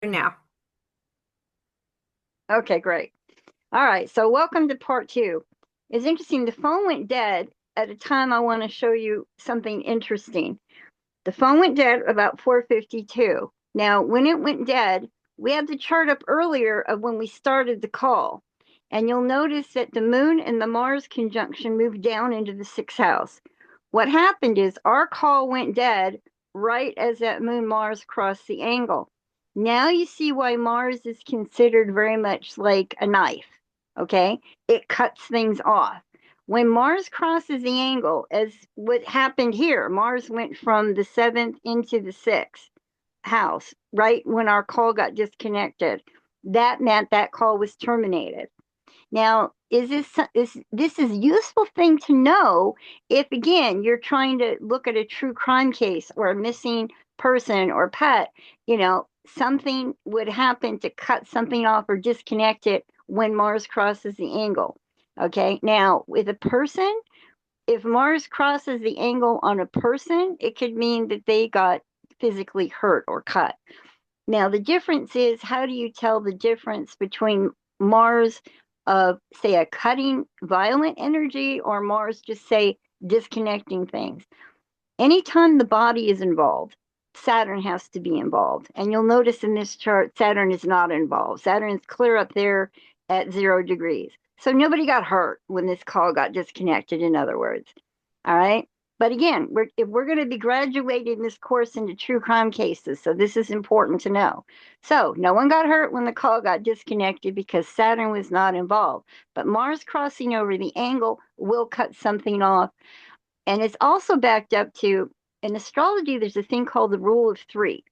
Now. Okay, great. All right, so welcome to part two. It's interesting. The phone went dead at a time I want to show you something interesting. The phone went dead about 4:52. Now, when it went dead, we had the chart up earlier of when we started the call. And you'll notice that the moon and the Mars conjunction moved down into the sixth house. What happened is our call went dead right as that moon Mars crossed the angle. Now you see why Mars is considered very much like a knife. Okay? It cuts things off. When Mars crosses the angle, as what happened here, Mars went from the seventh into the sixth house, right when our call got disconnected. That meant that call was terminated. Now, is this useful thing to know if again you're trying to look at a true crime case or a missing person or pet, something would happen to cut something off or disconnect it when Mars crosses the angle. Okay? Now, with a person, if Mars crosses the angle on a person, it could mean that they got physically hurt or cut. Now, the difference is how do you tell the difference between Mars of, say, a cutting violent energy or Mars just, say, disconnecting things? Anytime the body is involved, Saturn has to be involved. And you'll notice in this chart, Saturn is not involved. Saturn is clear up there at 0 degrees. So nobody got hurt when this call got disconnected, in other words. All right. But again, if we're going to be graduating this course into true crime cases, so this is important to know. So no one got hurt when the call got disconnected because Saturn was not involved. But Mars crossing over the angle will cut something off. And it's also backed up to, in astrology, there's a thing called the rule of three.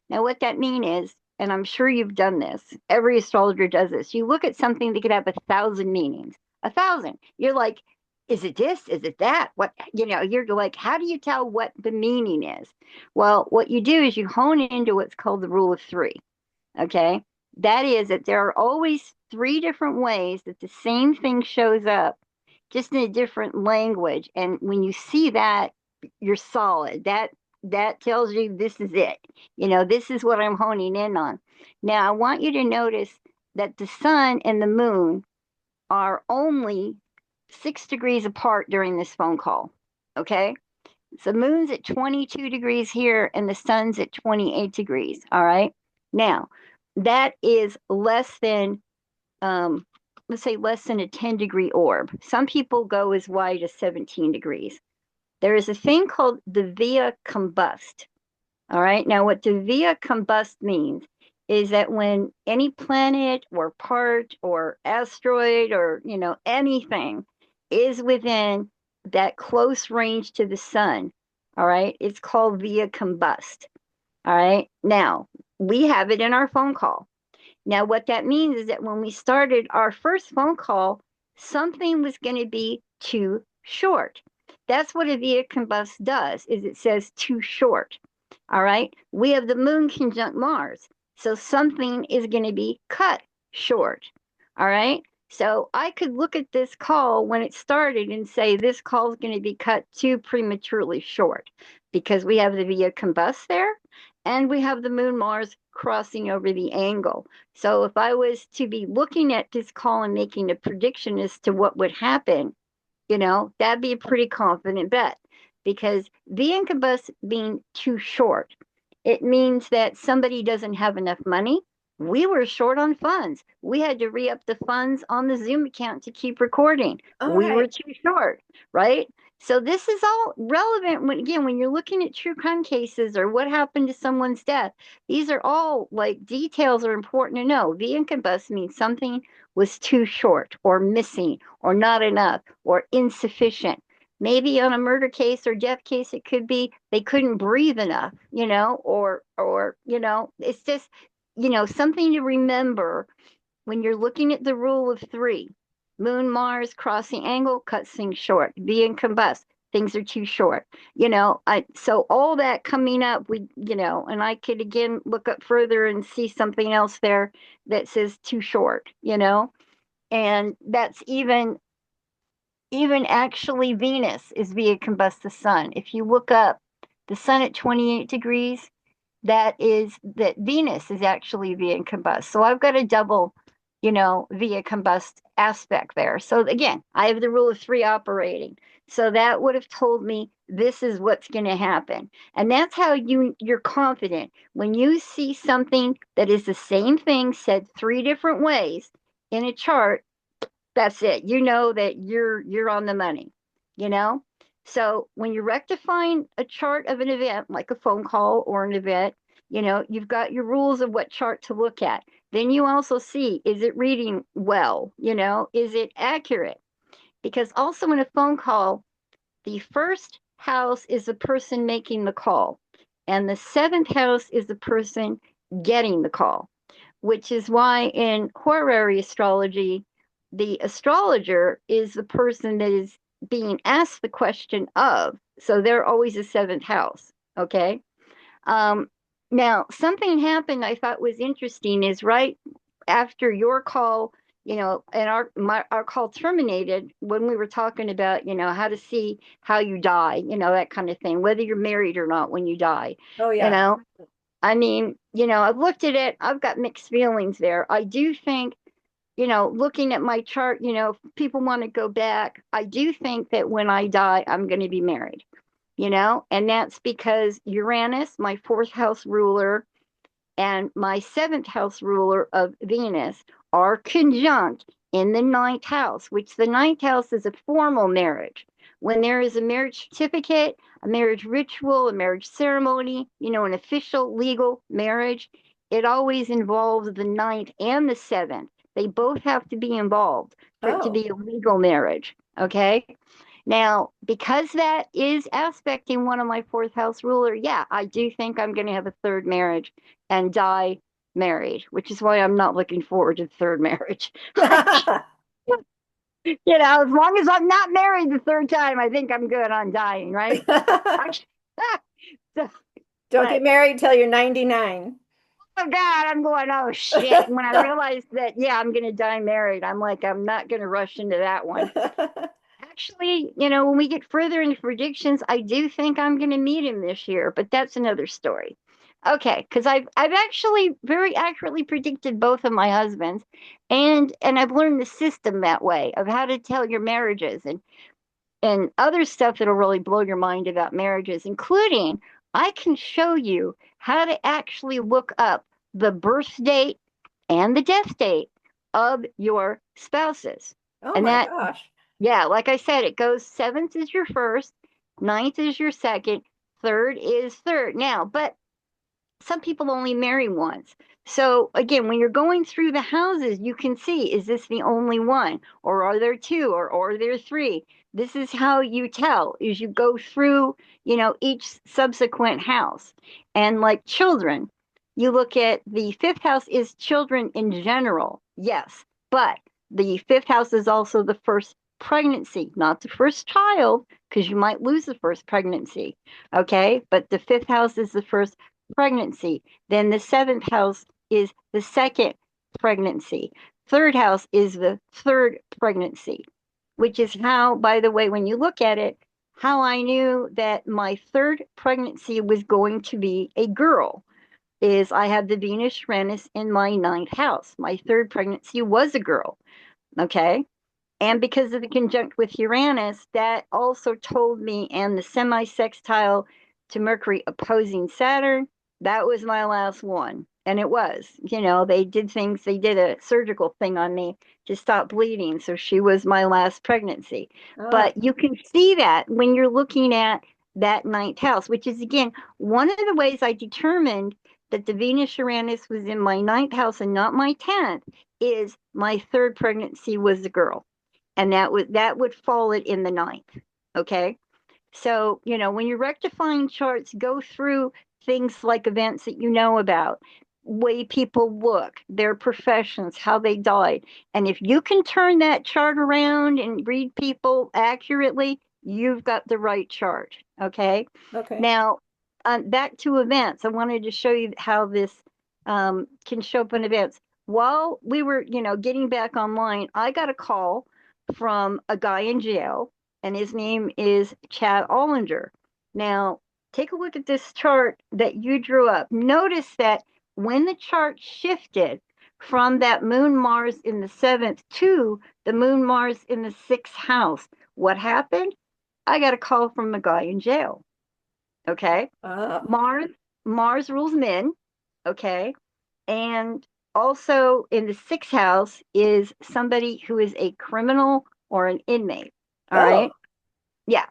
Now, what that means is, and I'm sure you've done this, every astrologer does this. You look at something that could have 1,000 meanings. 1,000. You're like, is it this? Is it that? What, you're like, how do you tell what the meaning is? Well, what you do is you hone into what's called the rule of three. Okay. That is that there are always three different ways that the same thing shows up, just in a different language. And when you see that, you're solid. That tells you this is it. This is what I'm honing in on. Now, I want you to notice that the sun and the moon are only 6 degrees apart during this phone call. Okay? So the moon's at 22 degrees here and the sun's at 28 degrees. All right. Now, that is less than, let's say, less than a 10-degree orb. Some people go as wide as 17 degrees. There is a thing called the via combust. All right. Now, what the via combust means is that when any planet or part or asteroid or, anything is within that close range to the sun, all right, it's called via combust. All right. Now, we have it in our phone call. Now, what that means is that when we started our first phone call, something was going to be too short. That's what a via combust does, is it says too short. All right. We have the moon conjunct Mars. So something is going to be cut short. All right. So I could look at this call when it started and say this call is going to be cut too prematurely short because we have the via combust there and we have the moon Mars crossing over the angle. So if I was to be looking at this call and making a prediction as to what would happen, that'd be a pretty confident bet because the incubus being too short, it means that somebody doesn't have enough money. We were short on funds. We had to re up the funds on the Zoom account to keep recording. All We were right. too short, right? So this is all relevant when again when you're looking at true crime cases or what happened to someone's death. These are all like details are important to know. The incubus means something was too short or missing or not enough or insufficient. Maybe on a murder case or death case, it could be they couldn't breathe enough, or it's just, something to remember when you're looking at the rule of three. Moon, Mars, crossing angle, cuts things short. Being combust, things are too short. So all that coming up, and I could again look up further and see something else there that says too short. And that's even actually Venus is via combust the sun. If you look up the sun at 28 degrees that Venus is actually via combust. So I've got a double, via combust aspect there. So again, I have the rule of three operating. So that would have told me this is what's going to happen. And that's how you're confident. When you see something that is the same thing said three different ways in a chart, that's it. You know that you're on the money, you know? So when you're rectifying a chart of an event, like a phone call or an event, you've got your rules of what chart to look at. Then you also see, is it reading well? Is it accurate? Because also in a phone call, the first house is the person making the call, and the seventh house is the person getting the call, which is why in horary astrology, the astrologer is the person that is being asked the question of. So they're always a seventh house. Okay. Um, Now, something happened I thought was interesting is right after your call, and our call terminated when we were talking about, how to see how you die, that kind of thing, whether you're married or not when you die, Oh you yeah. know. I mean, I've looked at it, I've got mixed feelings there. I do think, looking at my chart, if people want to go back, I do think that when I die, I'm going to be married, and that's because Uranus, my fourth house ruler, and my seventh house ruler of Venus are conjunct in the ninth house, which the ninth house is a formal marriage. When there is a marriage certificate, a marriage ritual, a marriage ceremony, an official legal marriage, it always involves the ninth and the seventh. They both have to be involved for it to Oh. be a legal marriage. Okay. Now, because that is aspecting one of my fourth house ruler, yeah, I do think I'm going to have a third marriage and die married, which is why I'm not looking forward to the third marriage. As long as I'm not married the third time, I think I'm good on dying, right? So, Don't get but married till you're 99. oh God, I'm going, oh shit. When I realized that, yeah, I'm going to die married, I'm like, I'm not going to rush into that one. Actually, when we get further into predictions, I do think I'm going to meet him this year, but that's another story. Okay, because I've actually very accurately predicted both of my husbands, and I've learned the system that way of how to tell your marriages and other stuff that'll really blow your mind about marriages, including I can show you how to actually look up the birth date and the death date of your spouses. Oh And my that, gosh. yeah, like I said, it goes seventh is your first, ninth is your second, third is third. Now, but some people only marry once. So again, when you're going through the houses, you can see, is this the only one? Or are there two? Or are there three? This is how you tell, is you go through, each subsequent house. And like children, you look at the fifth house is children in general. Yes. But the fifth house is also the first pregnancy, not the first child, because you might lose the first pregnancy. Okay. But the fifth house is the first pregnancy. Then the seventh house is the second pregnancy. Third house is the third pregnancy, which is how, by the way, when you look at it, how I knew that my third pregnancy was going to be a girl is I had the Venus Uranus in my ninth house. My third pregnancy was a girl. Okay. And because of the conjunct with Uranus, that also told me, and the semi sextile to Mercury opposing Saturn, that was my last one. And it was, they did things, they did a surgical thing on me to stop bleeding. So she was my last pregnancy. Oh, But you can see that when you're looking at that ninth house, which is, again, one of the ways I determined that the Venus Uranus was in my ninth house and not my 10th is my third pregnancy was a girl, and that would fall it in the ninth. Okay. So, when you're rectifying charts, go through things like events that you know about, way people look, their professions, how they died. And if you can turn that chart around and read people accurately, you've got the right chart. Okay. okay. Now, back to events. I wanted to show you how this can show up in events. While we were, getting back online, I got a call from a guy in jail, and his name is Chad Ollinger. Now, take a look at this chart that you drew up. Notice that when the chart shifted from that moon Mars in the seventh to the moon Mars in the sixth house, what happened? I got a call from a guy in jail. Okay. Uh, Mars, Mars rules men. Okay. And also in the sixth house is somebody who is a criminal or an inmate. All oh, right. Yeah.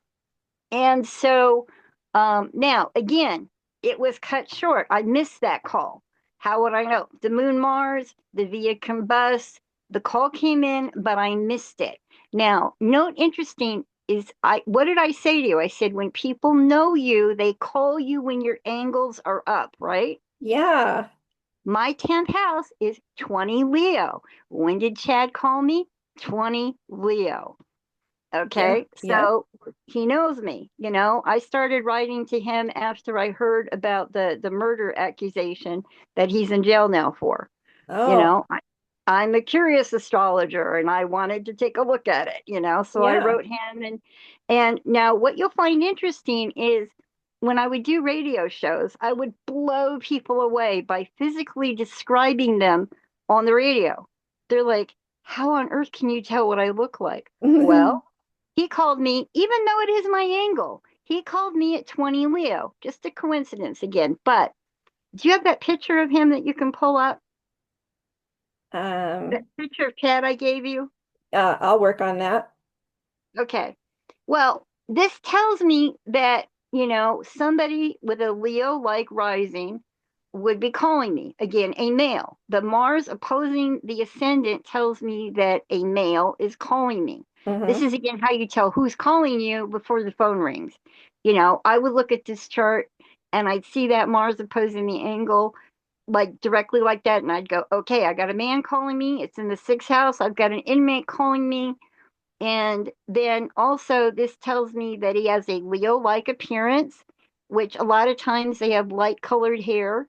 And so now, again, it was cut short. I missed that call. How would I know? The moon Mars, the via combust, the call came in, but I missed it. Now, note interesting is what did I say to you? I said when people know you, they call you when your angles are up, right? yeah. My 10th house is 20 Leo. When did Chad call me? 20 Leo. Yeah. Okay, Yeah. so he knows me. I started writing to him after I heard about the murder accusation that he's in jail now for. You Oh, know, I, I'm a curious astrologer and I wanted to take a look at it, so I yeah. wrote him and now what you'll find interesting is when I would do radio shows, I would blow people away by physically describing them on the radio. They're like, how on earth can you tell what I look like? Well, he called me, even though it is my angle, he called me at 20 Leo. Just a coincidence again. But do you have that picture of him that you can pull up? That Um, picture of Chad I gave you? I'll work on that. Okay. Well, this tells me that, somebody with a Leo like rising would be calling me. Again, a male. The Mars opposing the ascendant tells me that a male is calling me. This Mm-hmm. is again how you tell who's calling you before the phone rings. I would look at this chart and I'd see that Mars opposing the angle like directly like that. And I'd go, okay, I got a man calling me. It's in the sixth house. I've got an inmate calling me. And then also, this tells me that he has a Leo like appearance, which a lot of times they have light colored hair,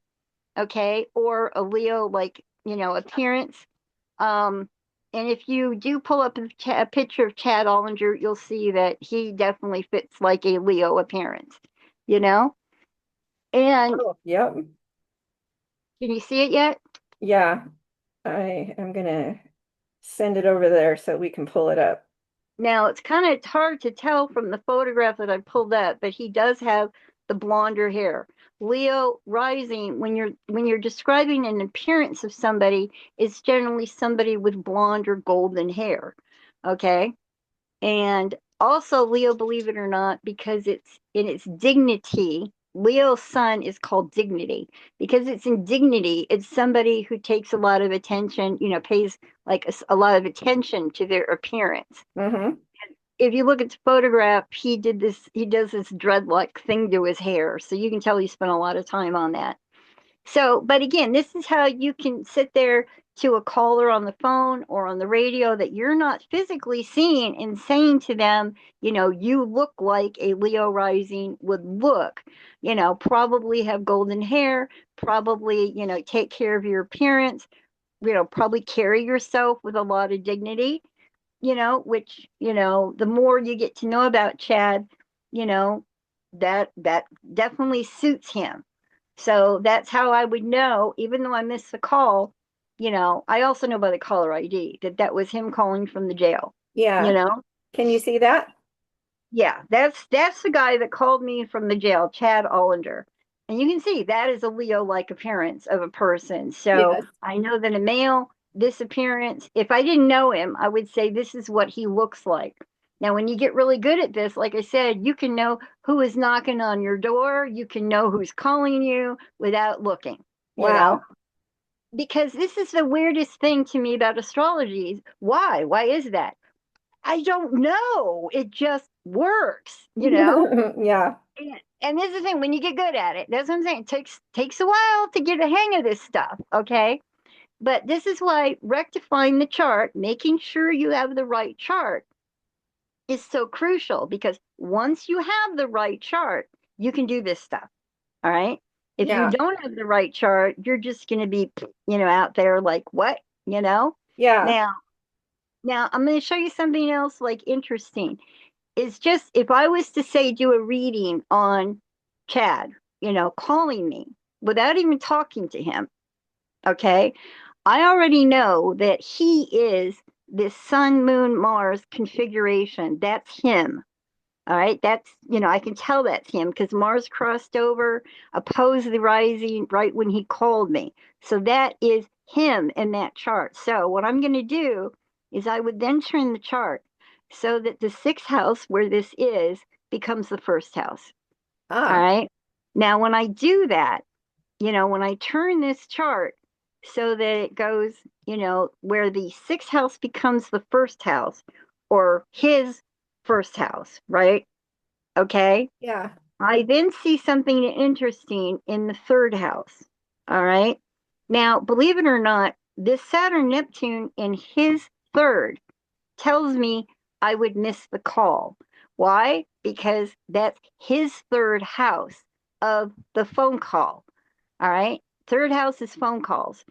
okay, or a Leo like, appearance. Um, and if you do pull up a picture of Chad Ollinger, you'll see that he definitely fits like a Leo appearance, you know? And Oh, yep. can you see it yet? Yeah. I am gonna send it over there so we can pull it up. Now it's kind of hard to tell from the photograph that I pulled up, but he does have the blonder hair. Leo rising, when you're describing an appearance of somebody, it's generally somebody with blonde or golden hair. Okay. And also Leo, believe it or not, because it's in its dignity, Leo's sun is called dignity. Because it's in dignity, it's somebody who takes a lot of attention, pays like a lot of attention to their appearance. Mm-hmm. If you look at the photograph, he does this dreadlock thing to his hair. So you can tell he spent a lot of time on that. So, but again, this is how you can sit there to a caller on the phone or on the radio that you're not physically seeing and saying to them, you look like a Leo rising would look, probably have golden hair, probably, take care of your appearance, probably carry yourself with a lot of dignity, which, the more you get to know about Chad, you know, that definitely suits him. So that's how I would know, even though I missed the call, I also know by the caller ID that that was him calling from the jail, you Yeah. know? Can you see that? Yeah, that's the guy that called me from the jail, Chad Ollinger. And you can see that is a Leo-like appearance of a person. So Yes. I know that a male, this appearance, if I didn't know him, I would say this is what he looks like. Now, when you get really good at this, like I said, you can know who is knocking on your door. You can know who's calling you without looking, you know? Wow. Because this is the weirdest thing to me about astrology. Why? Why is that? I don't know. It just works. Yeah. And this is the thing, when you get good at it, that's what I'm saying. It takes a while to get a hang of this stuff, okay? But this is why rectifying the chart, making sure you have the right chart is so crucial because once you have the right chart, you can do this stuff. All right. If you Yeah. don't have the right chart, you're just going to be, out there like, what, you know? Yeah. Now, now I'm going to show you something else like interesting. It's just if I was to say do a reading on Chad, calling me without even talking to him. Okay. I already know that he is this Sun, Moon, Mars configuration. That's him. All right. I can tell that's him because Mars crossed over, opposed the rising right when he called me. So that is him in that chart. So what I'm going to do is I would then turn the chart so that the sixth house where this is becomes the first house. All Ah, right. Now, when I do that, when I turn this chart so that it goes, where the sixth house becomes the first house or his first house, right? Okay. yeah. I then see something interesting in the third house. All right. Now, believe it or not, this Saturn Neptune in his third tells me I would miss the call. Why? Because that's his third house of the phone call. All right. Third house is phone calls.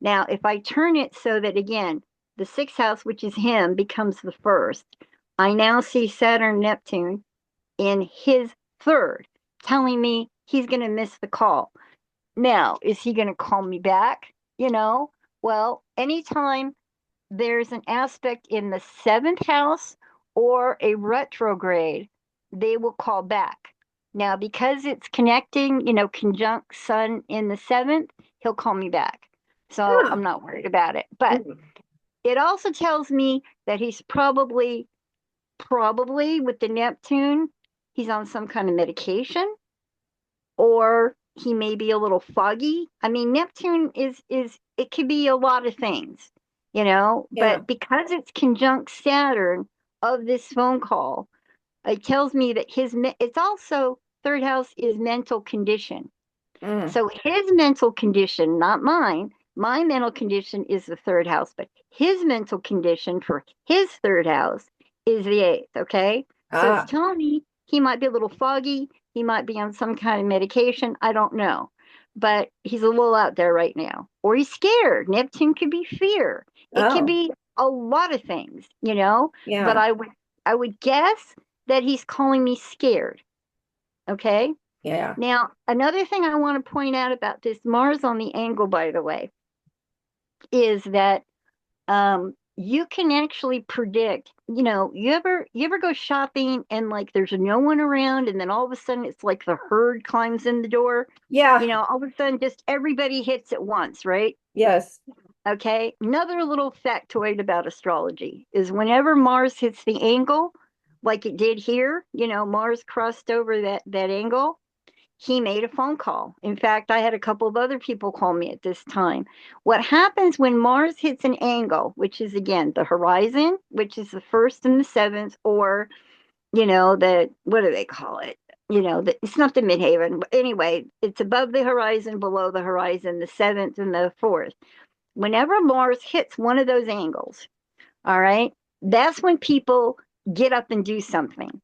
Now, if I turn it so that again, the sixth house, which is him, becomes the first, I now see Saturn Neptune in his third, telling me he's going to miss the call. Now, is he going to call me back? Well, anytime there's an aspect in the seventh house or a retrograde, they will call back. Now, because it's connecting, conjunct Sun in the seventh, he'll call me back. So Ah, I'm not worried about it. But mm, it also tells me that he's probably with the Neptune, he's on some kind of medication or he may be a little foggy. I mean, Neptune is it could be a lot of things, yeah. but because it's conjunct Saturn of this phone call, it tells me that it's also third house is mental condition. Mm, So his mental condition, not mine, my mental condition is the third house, but his mental condition for his third house is the eighth. Okay. So it's ah, telling me he might be a little foggy. He might be on some kind of medication. I don't know. But he's a little out there right now. Or he's scared. Neptune could be fear. It could oh, be a lot of things, but yeah, I would guess that he's calling me scared. Okay. yeah. Now, another thing I want to point out about this Mars on the angle, by the way, is that you can actually predict. You ever go shopping and like there's no one around, and then all of a sudden it's like the herd climbs in the door. Yeah, All of a sudden just everybody hits at once, right? yes. Okay. Another little factoid about astrology is whenever Mars hits the angle, like it did here, Mars crossed over that angle, he made a phone call. In fact, I had a couple of other people call me at this time. What happens when Mars hits an angle, which is again the horizon, which is the first and the seventh, or the what do they call it? It's not the midhaven, but anyway, it's above the horizon, below the horizon, the seventh and the fourth. Whenever Mars hits one of those angles, all right, that's when people get up and do something.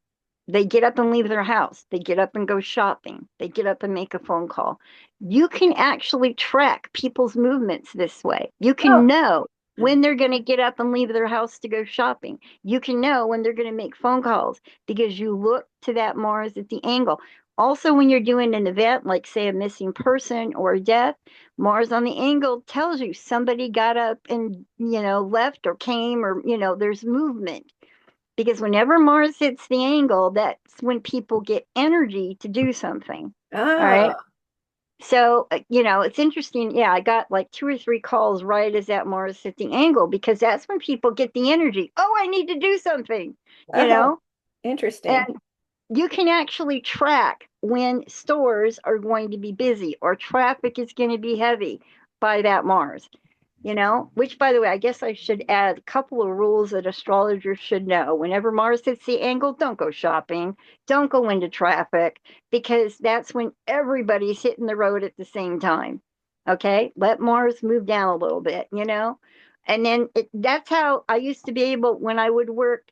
They get up and leave their house. They get up and go shopping. They get up and make a phone call. You can actually track people's movements this way. You can Oh, know when they're going to get up and leave their house to go shopping. You can know when they're going to make phone calls because you look to that Mars at the angle. Also, when you're doing an event like, say, a missing person or a death, Mars on the angle tells you somebody got up and, left or came or, there's movement because whenever Mars hits the angle, that's when people get energy to do something. All right. oh, So, it's interesting. Yeah, I got like two or three calls right as that Mars hit the angle because that's when people get the energy. Oh, I need to do something, you oh, know? And interesting. you can actually track when stores are going to be busy or traffic is going to be heavy by that Mars. Which by the way, I guess I should add a couple of rules that astrologers should know. Whenever Mars hits the angle, don't go shopping, don't go into traffic, because that's when everybody's hitting the road at the same time. Okay, let Mars move down a little bit. And then that's how I used to be able, when I would work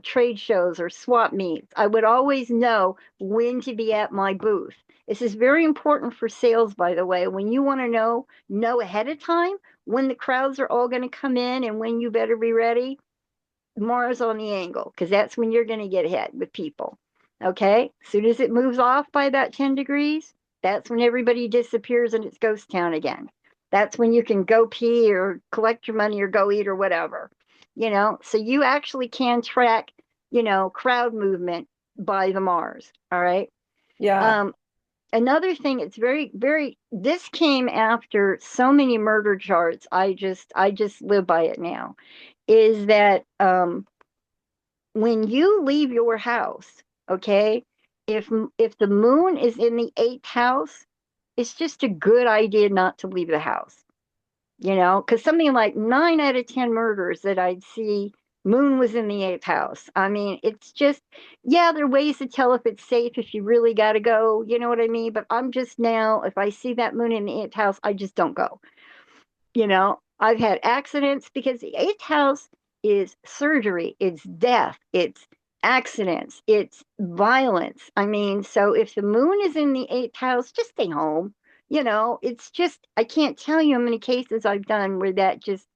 trade shows or swap meets, I would always know when to be at my booth. This is very important for sales, by the way. When you want to know ahead of time when the crowds are all going to come in and when you better be ready, Mars on the angle, because that's when you're going to get hit with people. Okay. As soon as it moves off by about 10 degrees, that's when everybody disappears and it's ghost town again. That's when you can go pee or collect your money or go eat or whatever. So you actually can track, crowd movement by the Mars. All right. Yeah. Um, Another thing, it's very, very, this came after so many murder charts. I just live by it now, is that when you leave your house, okay, if the moon is in the eighth house, it's just a good idea not to leave the house, because something like 9 out of 10 murders that I'd see, moon was in the eighth house. I mean, it's just, yeah, there are ways to tell if it's safe if you really got to go, you know what I mean? But I'm just now, if I see that moon in the eighth house, I just don't go. I've had accidents because the eighth house is surgery, it's death, it's accidents, it's violence. I mean, so if the moon is in the eighth house, just stay home. It's just, I can't tell you how many cases I've done where that just,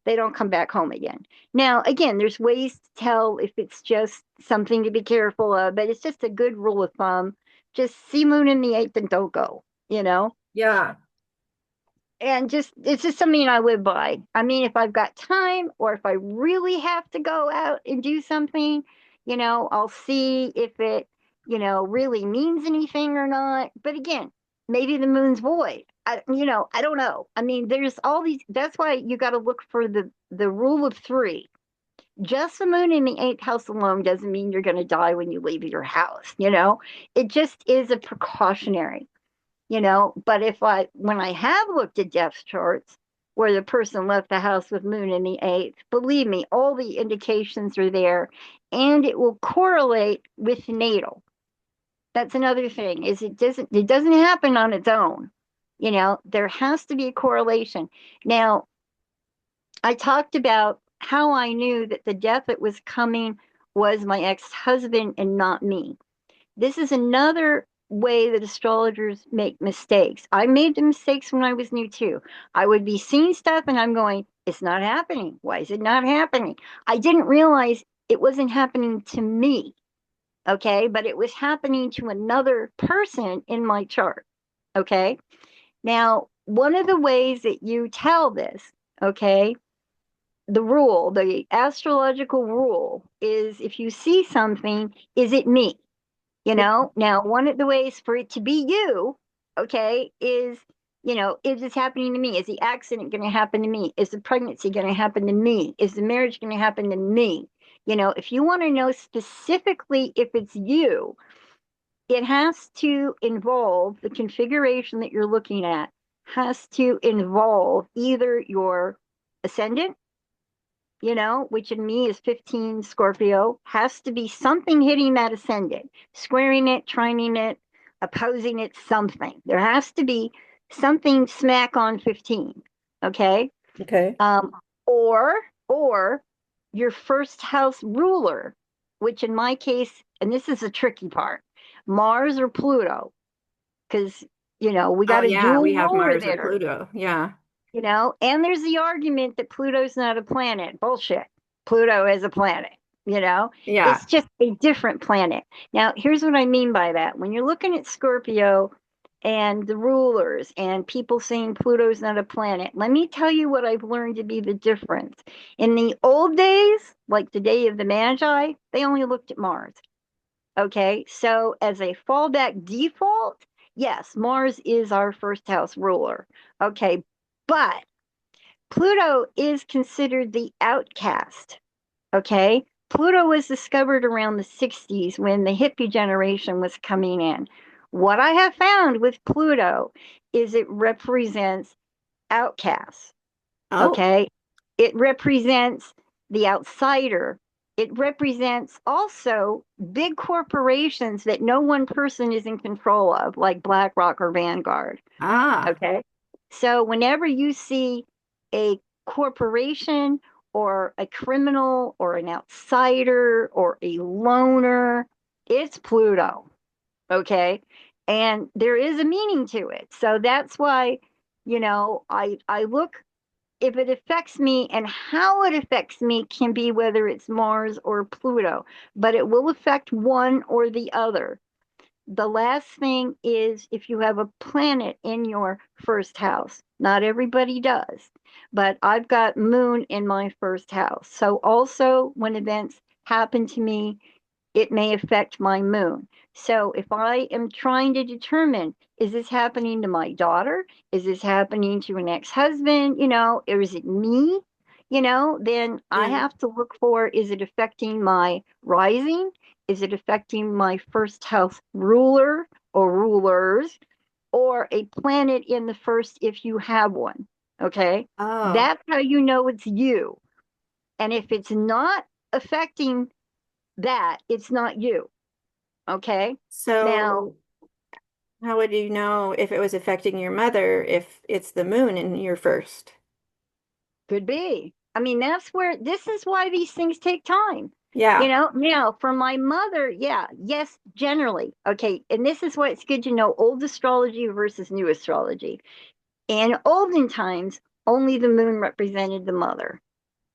they don't come back home again. Now, again, there's ways to tell if it's just something to be careful of, but it's just a good rule of thumb. Just see moon in the eighth and don't go, you know? Yeah. And just it's just something I live by. I mean, if I've got time or if I really have to go out and do something, I'll see if it, really means anything or not. But again, maybe the moon's void. I don't know. I mean, there's all these. That's why you got to look for the rule of three. Just the moon in the eighth house alone doesn't mean you're going to die when you leave your house. It just is a precautionary. But when I have looked at death charts where the person left the house with moon in the eighth, believe me, all the indications are there, and it will correlate with natal. That's another thing, is it doesn't happen on its own. There has to be a correlation. Now, I talked about how I knew that the death that was coming was my ex-husband and not me. This is another way that astrologers make mistakes. I made the mistakes when I was new too. I would be seeing stuff and I'm going, it's not happening. Why is it not happening? I didn't realize it wasn't happening to me. Okay. But it was happening to another person in my chart. Okay. Now, one of the ways that you tell this, okay, the astrological rule is if you see something, is it me? Now one of the ways for it to be you, okay, is this happening to me? Is the accident going to happen to me? Is the pregnancy going to happen to me? Is the marriage going to happen to me? If you want to know specifically if it's you, it has to involve the configuration that you're looking at, has to involve either your ascendant, which in me is 15 Scorpio, has to be something hitting that ascendant, squaring it, trining it, opposing it, something. There has to be something smack on 15. Okay. Okay. Um, or your first house ruler, which in my case, and this is a tricky part, Mars or Pluto, because we Oh got a yeah, dual we have ruler Mars or there. Pluto. Yeah. And there's the argument that Pluto's not a planet. Bullshit. Pluto is a planet, you know, Yeah. it's just a different planet. Now, here's what I mean by that. When you're looking at Scorpio and the rulers and people saying Pluto's not a planet, let me tell you what I've learned to be the difference. In the old days, like the day of the Magi, they only looked at Mars. Okay, so as a fallback default, yes, Mars is our first house ruler. Okay, but Pluto is considered the outcast. Okay, Pluto was discovered around the 60s when the hippie generation was coming in. What I have found with Pluto is it represents outcasts. Oh. Okay. It represents the outsider. It represents also big corporations that no one person is in control of, like BlackRock or Vanguard. Ah. Okay. So whenever you see a corporation or a criminal or an outsider or a loner, it's Pluto. Okay. And there is a meaning to it. So that's why, I look if it affects me and how it affects me can be whether it's Mars or Pluto, but it will affect one or the other. The last thing is if you have a planet in your first house. Not everybody does, but I've got moon in my first house. So also when events happen to me, it may affect my moon. So if I am trying to determine, is this happening to my daughter? Is this happening to an ex-husband? Or is it me? Then I Mm. have to look for, is it affecting my rising? Is it affecting my first house ruler or rulers or a planet in the first if you have one? Okay. Oh, That's how you know it's you. And if it's not affecting that, it's not you. Okay. Now, so how would you know if it was affecting your mother if it's the moon in your first? could be. I mean, this is why these things take time. Yeah, Now for my mother, yeah, yes, generally. Okay. And this is why it's good to know old astrology versus new astrology. In olden times, only the moon represented the mother.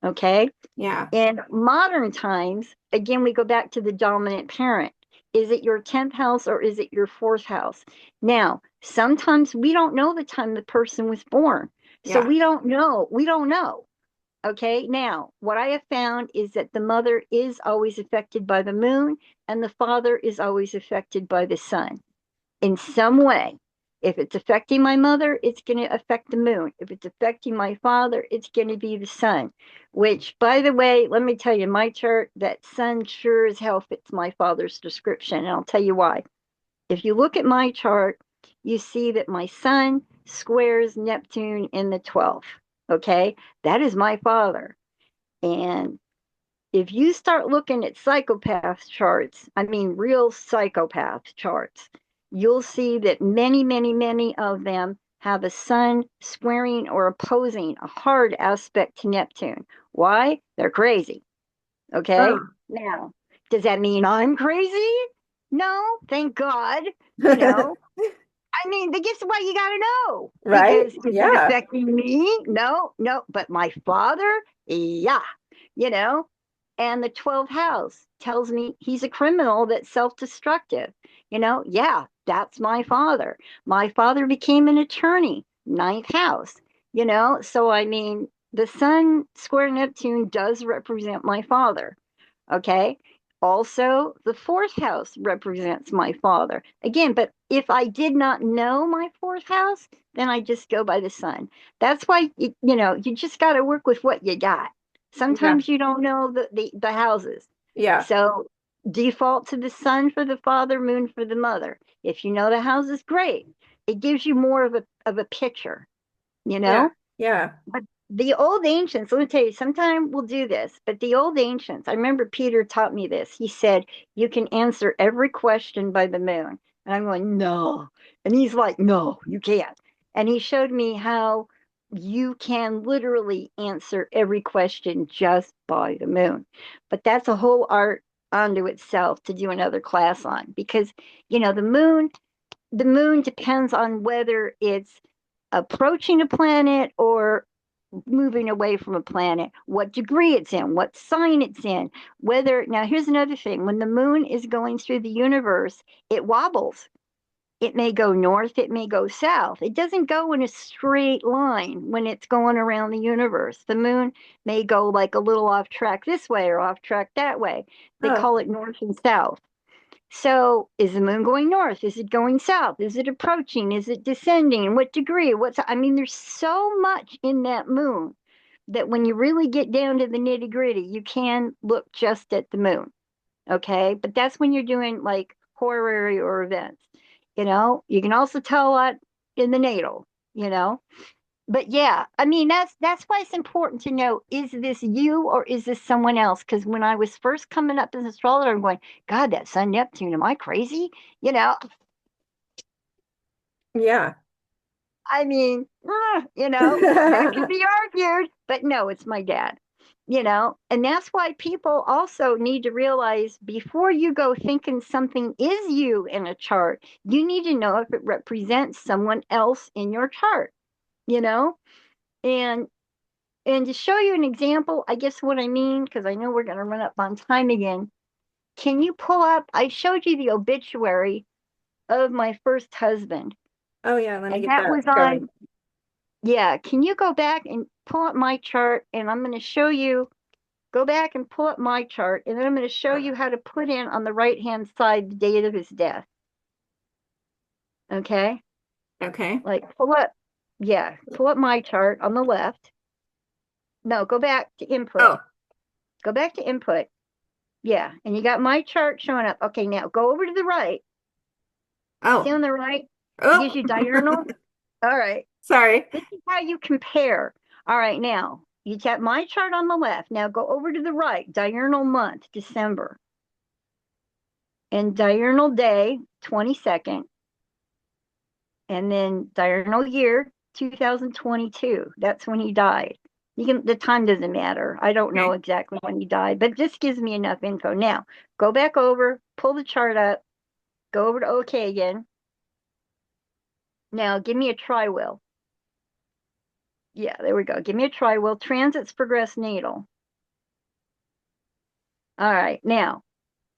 Okay. yeah, In modern times, again, we go back to the dominant parent. Is it your 10th house or is it your fourth house? Now, sometimes we don't know the time the person was born. So yeah. we don't know. We don't know. Okay. Now, what I have found is that the mother is always affected by the moon and the father is always affected by the sun in some way. If it's affecting my mother, it's going to affect the moon. If it's affecting my father, it's going to be the sun. Which, by the way, let me tell you, my chart, that sun sure as hell fits my father's description. And I'll tell you why. If you look at my chart, you see that my sun squares Neptune in the 12th. Okay. That is my father. And if you start looking at psychopath charts, I mean real psychopath charts, you'll see that many, many, many of them have a sun squaring or opposing a hard aspect to Neptune. Why? They're crazy. Okay. Oh. Now, does that mean I'm crazy? No, thank God. You know, I mean, the guess what you got to know Right? because is it Yeah. affecting me? No, no, but my father, yeah, you know. And the 12th house tells me he's a criminal that's self-destructive. Yeah, that's my father. My father became an attorney, ninth house. So I mean, the Sun square Neptune does represent my father. Okay. Also, the fourth house represents my father. Again, but if I did not know my fourth house, then I just go by the sun. That's why, you just got to work with what you got. Yeah. Sometimes you don't know the houses. Yeah. So default to the sun for the father, moon for the mother. If you know the house is great, it gives you more of a picture, you Yeah. know? Yeah. But the old ancients, let me tell you, sometime we'll do this, but the old ancients, I remember Peter taught me this. He said, you can answer every question by the moon. And I'm going, no. And he's like, no, you can't. And he showed me how you can literally answer every question just by the moon. But that's a whole art unto itself to do another class on because, the moon depends on whether it's approaching a planet or moving away from a planet, what degree it's in, what sign it's in, whether. Now, here's another thing: when the moon is going through the universe, it wobbles. It may go north, it may go south. It doesn't go in a straight line when it's going around the universe. The moon may go like a little off track this way or off track that way. They Oh, call it north and south. So, is the moon going north? Is it going south? Is it approaching? Is it descending? What degree? I mean, there's so much in that moon that when you really get down to the nitty gritty, you can look just at the moon. Okay. But that's when you're doing like horary or events. You can also tell a lot in the natal, you know. But yeah, I mean that's why it's important to know, is this you or is this someone else? Because when I was first coming up as an astrologer, I'm going, God, that Sun Neptune, am I crazy? You know, yeah. I mean, that could be argued, but no, it's my dad. And that's why people also need to realize before you go thinking something is you in a chart, you need to know if it represents someone else in your chart, you know? And And to show you an example, I guess what I mean, because I know we're going to run up on time again. Can you pull up? I showed you the obituary of my first husband, Oh yeah, let me and get that that was going. on, yeah. Can you go back and pull up my chart? And I'm going to show you, go back and pull up my chart, and then I'm going to show you how to put in on the right-hand side the date of his death. Okay? Okay. Like pull up, yeah, pull up my chart on the left. No, go back to input. Oh, Go back to input. Yeah, and you got my chart showing up. Okay, now go over to the right. See oh, on the right? It gives oh. you diurnal. All right. Sorry. This is how you compare. All right, now you got my chart on the left. Now go over to the right. Diurnal month, December. And diurnal day, 22nd. And then diurnal year, 2022. That's when he died. You can, the time doesn't matter. I don't know Okay. exactly when he died, but this gives me enough info. Now, go back over, pull the chart up, go over to OK again. Now, give me a tri-will. Yeah, there we go. Give me a tri-will. Transits progress natal. All right, now,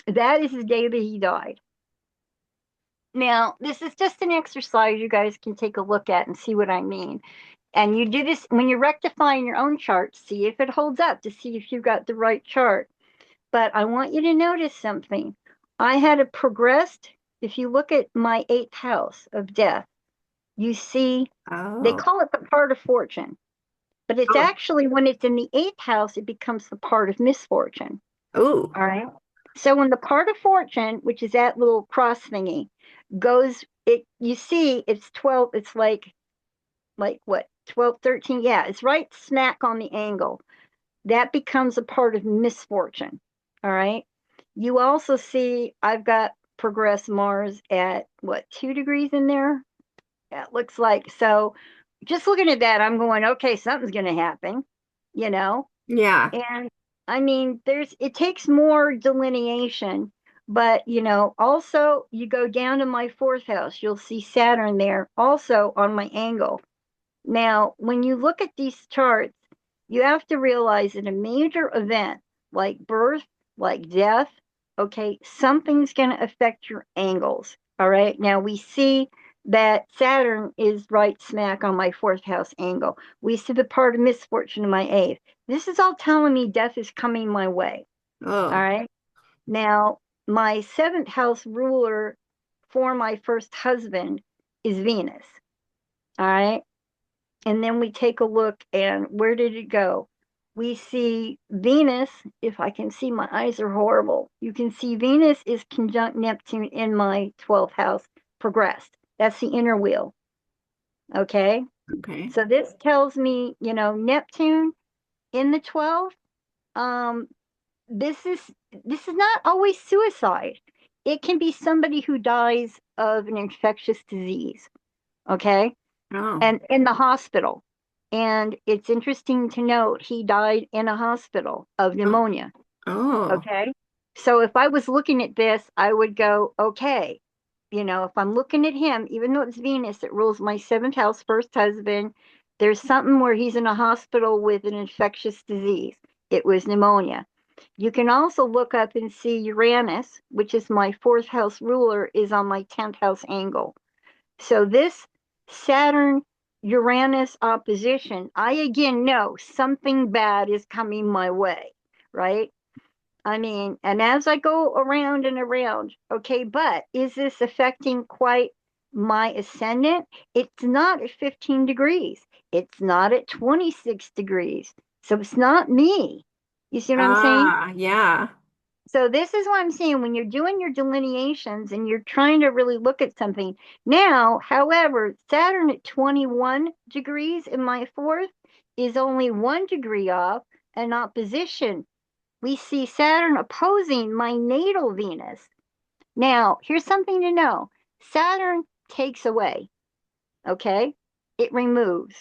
that is the day that he died. Now, this is just an exercise you guys can take a look at and see what I mean. And you do this when you're rectifying your own chart, see if it holds up to see if you've got the right chart. But I want you to notice something. I had a progressed, if you look at my eighth house of death, you see they Oh. call it the part of fortune, but it's Oh. actually when it's in the eighth house, it becomes the part of misfortune. Ooh. All right. So when the part of fortune, which is that little cross thingy, goes, it you see it's 12, it's like what, 12, 13? Yeah, it's right smack on the angle. That becomes a part of misfortune. All right. You also see I've got progress Mars at what, 2 degrees in there? Yeah, it looks like. So just looking at that, I'm going, okay, something's going to happen, you know? Yeah. And I mean, it takes more delineation, but also you go down to my fourth house, you'll see Saturn there also on my angle. Now, when you look at these charts, you have to realize that a major event like birth, like death, okay, something's going to affect your angles. All right. Now we see that Saturn is right smack on my fourth house angle. We see the part of misfortune in my eighth. This is all telling me death is coming my way. All Oh. right. Now, my seventh house ruler for my first husband is Venus. All right. And then we take a look and where did it go? We see Venus, if I can see, my eyes are horrible. You can see Venus is conjunct Neptune in my 12th house, progressed. That's the inner wheel. Okay. Okay. So this tells me, Neptune in the 12th, um, this is this is not always suicide. It can be somebody who dies of an infectious disease. Okay. Oh. And in the hospital. And it's interesting to note he died in a hospital of Oh. pneumonia. Oh. Okay. So if I was looking at this, I would go, okay, if I'm looking at him, even though it's Venus that rules my seventh house, first husband, there's something where he's in a hospital with an infectious disease. It was pneumonia. You can also look up and see Uranus, which is my fourth house ruler, is on my 10th house angle. So this Saturn Uranus opposition, I again know something bad is coming my way, right? I mean, and as I go around and around, okay, but is this affecting quite my ascendant? It's not at 15 degrees. It's not at 26 degrees. So it's not me. You see what I'm saying? Ah, yeah. So this is what I'm saying when you're doing your delineations and you're trying to really look at something. Now, however, Saturn at 21 degrees in my fourth is only 1 degree off an opposition. We see Saturn opposing my natal Venus. Now, here's something to know. Saturn takes away, okay? It removes.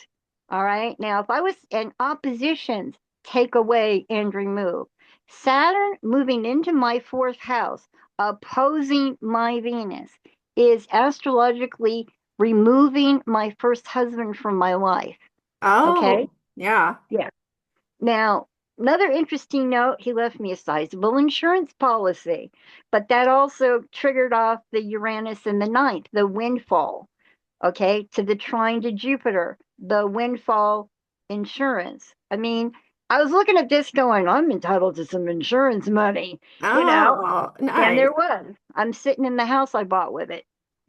All right. Now, if I was in oppositions, take away and remove. Saturn moving into my fourth house, opposing my Venus, is astrologically removing my first husband from my life. Okay. Oh, yeah. Yeah. Now, another interesting note, he left me a sizable insurance policy, but that also triggered off the Uranus in the ninth, the windfall, okay, to the trine to Jupiter, the windfall insurance. I mean, I was looking at this going, I'm entitled to some insurance money, you know, Oh, and nice. there was. I'm sitting in the house I bought with it,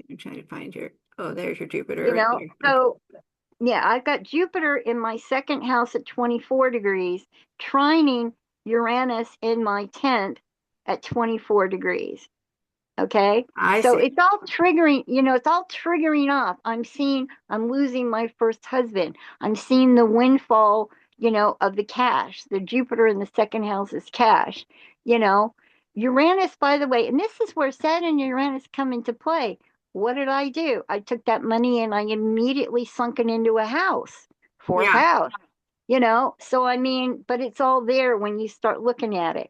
I'm trying to find your, oh, there's your Jupiter you right know. there. Okay. So yeah, I've got Jupiter in my second house at 24 degrees, trining Uranus in my 10th at 24 degrees. Okay. I So see. it's all triggering, it's all triggering off. I'm losing my first husband. I'm seeing the windfall, of the cash. The Jupiter in the second house is cash, you know. Uranus, by the way, and this is where Saturn and Uranus come into play. What did I do? I took that money and I immediately sunk it into a house, fourth Yeah. house, So I mean, but it's all there when you start looking at it.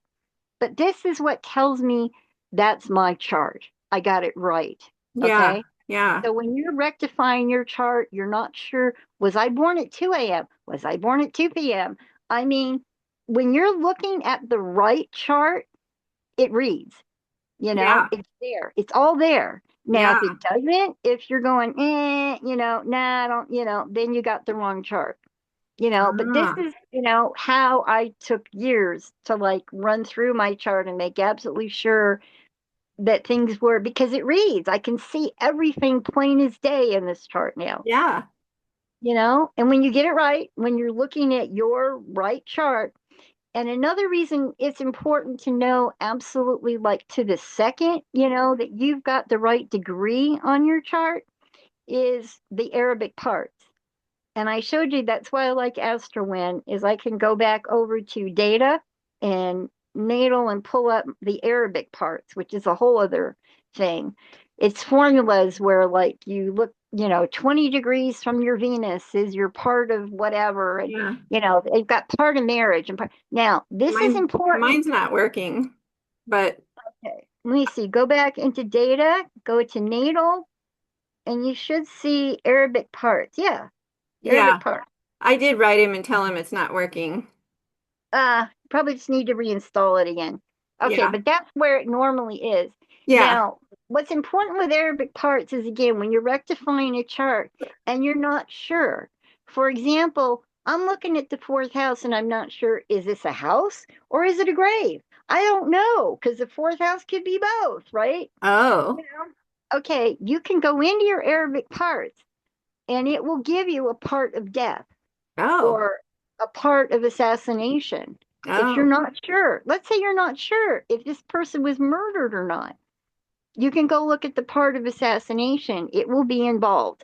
But this is what tells me that's my chart. I got it right. Yeah. Okay. Yeah. So when you're rectifying your chart, you're not sure, was I born at 2 a.m.? Was I born at 2 p.m.? I mean, when you're looking at the right chart, it reads, Yeah. it's there. It's all there. Now, Yeah. if it doesn't, if you're going, nah, I don't, then you got the wrong chart. But this Ah, is, how I took years to like run through my chart and make absolutely sure that things were because it reads. I can see everything plain as day in this chart now, yeah. and when you get it right, when you're looking at your right chart, and another reason it's important to know absolutely like to the second, that you've got the right degree on your chart is the Arabic parts. And I showed you that's why I like AstroWin is I can go back over to data and natal and pull up the Arabic parts, which is a whole other thing. It's formulas where like you look, 20 degrees from your Venus is your part of whatever. And, Yeah. they've got part of marriage and part. Now, this is important. Mine's not working, but Okay. Let me see. Go back into data, go to natal, and you should see Arabic parts. Yeah, yeah, Arabic parts. I did write him and tell him it's not working. Probably just need to reinstall it again. Okay, Yeah. but that's where it normally is. Yeah. Now, what's important with Arabic parts is again, when you're rectifying a chart and you're not sure. For example, I'm looking at the fourth house and I'm not sure, is this a house or is it a grave? I don't know because the fourth house could be both, right? Oh. Okay, you can go into your Arabic parts and it will give you a part of death Oh. or a part of assassination. If you're Oh. not sure, let's say you're not sure if this person was murdered or not, you can go look at the part of assassination. It will be involved.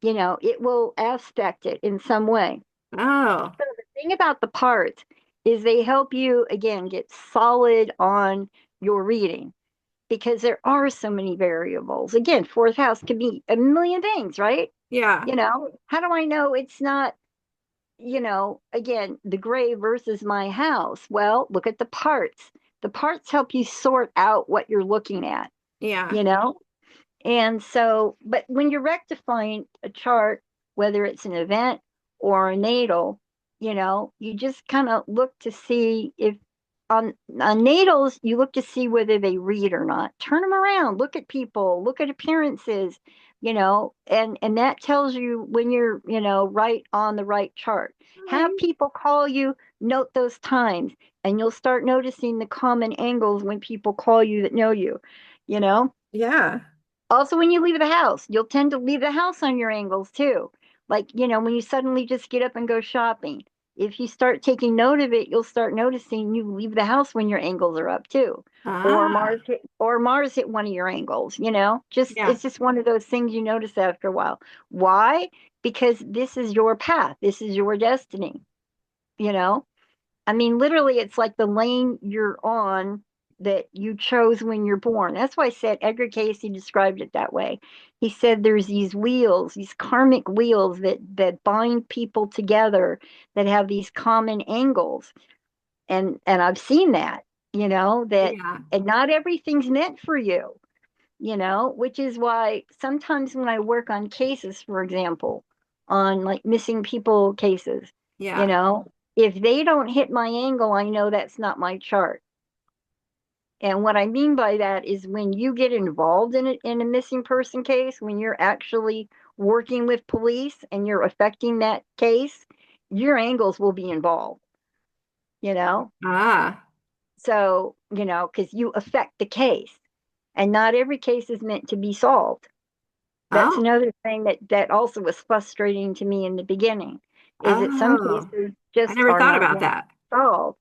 It will aspect it in some way. Oh. So the thing about the parts is they help you, again, get solid on your reading because there are so many variables. Again, fourth house can be a million things, right? Yeah. How do I know it's not again, the gray versus my house. Well, look at the parts. The parts help you sort out what you're looking at, Yeah. you know? And so, but when you're rectifying a chart, whether it's an event or a natal, you just kind of look to see if on natals, you look to see whether they read or not. Turn them around, look at people, look at appearances, and that tells you when you're, right on the right chart. All Have right. people call you, note those times, and you'll start noticing the common angles when people call you that know you, you know? Yeah. Also, when you leave the house, you'll tend to leave the house on your angles too. Like, when you suddenly just get up and go shopping. If you start taking note of it, you'll start noticing you leave the house when your angles are up too. Ah. Or Mars hit one of your angles. Just Yeah. it's just one of those things you notice after a while. Why? Because this is your path. This is your destiny, you know? I mean, literally, it's like the lane you're on that you chose when you're born. That's why I said Edgar Casey described it that way. He said there's these wheels, these karmic wheels that bind people together that have these common angles. And I've seen that, that Yeah. and not everything's meant for you, which is why sometimes when I work on cases, for example, on like missing people cases, you Yeah. know, If they don't hit my angle, I know that's not my chart. And what I mean by that is when you get involved in a missing person case, when you're actually working with police and you're affecting that case, your angles will be involved, you know? Ah. So, because you affect the case and not every case is meant to be solved. That's Oh. another thing that also was frustrating to me in the beginning, is that some Oh. cases I just never are thought not about meant to that. be solved.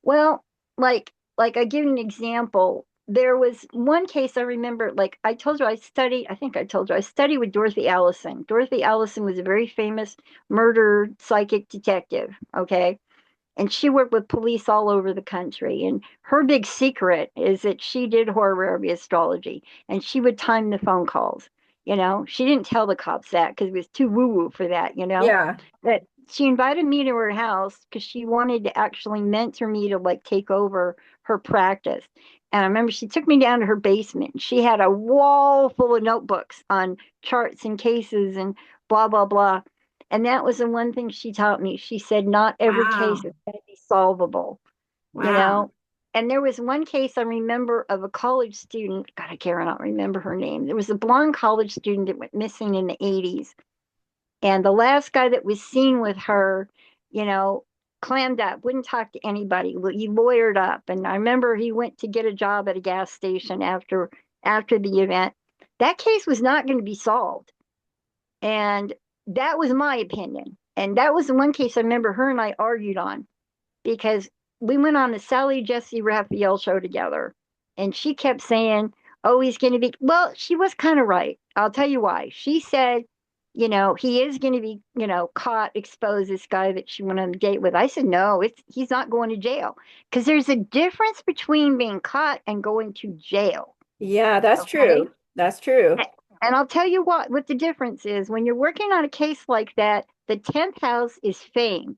Well, like I give you an example. There was one case I remember, like I told you I studied, I think I told you I studied with Dorothy Allison. Dorothy Allison was a very famous murder psychic detective, okay? And she worked with police all over the country. And her big secret is that she did horary astrology and she would time the phone calls. She didn't tell the cops that because it was too woo woo for that. Yeah. But she invited me to her house because she wanted to actually mentor me to like take over her practice. And I remember she took me down to her basement. She had a wall full of notebooks on charts and cases and blah, blah, blah. And that was the one thing she taught me. She said, not every case Wow. is going to be solvable, you Wow. know? And there was one case I remember of a college student. God, I cannot remember her name. There was a blonde college student that went missing in the 80s. And the last guy that was seen with her, you know, clammed up, wouldn't talk to anybody. He lawyered up. And I remember he went to get a job at a gas station after the event. That case was not going to be solved. And that was my opinion. And that was the one case I remember her and I argued on because we went on the Sally Jesse Raphael show together. And she kept saying, oh, he's going to be, well, she was kind of right. I'll tell you why. She said, he is going to be, caught, exposed, this guy that she went on a date with. I said, no, he's not going to jail because there's a difference between being caught and going to jail. Yeah, that's Okay. true. That's true. And I'll tell you what the difference is. When you're working on a case like that, the 10th house is fame,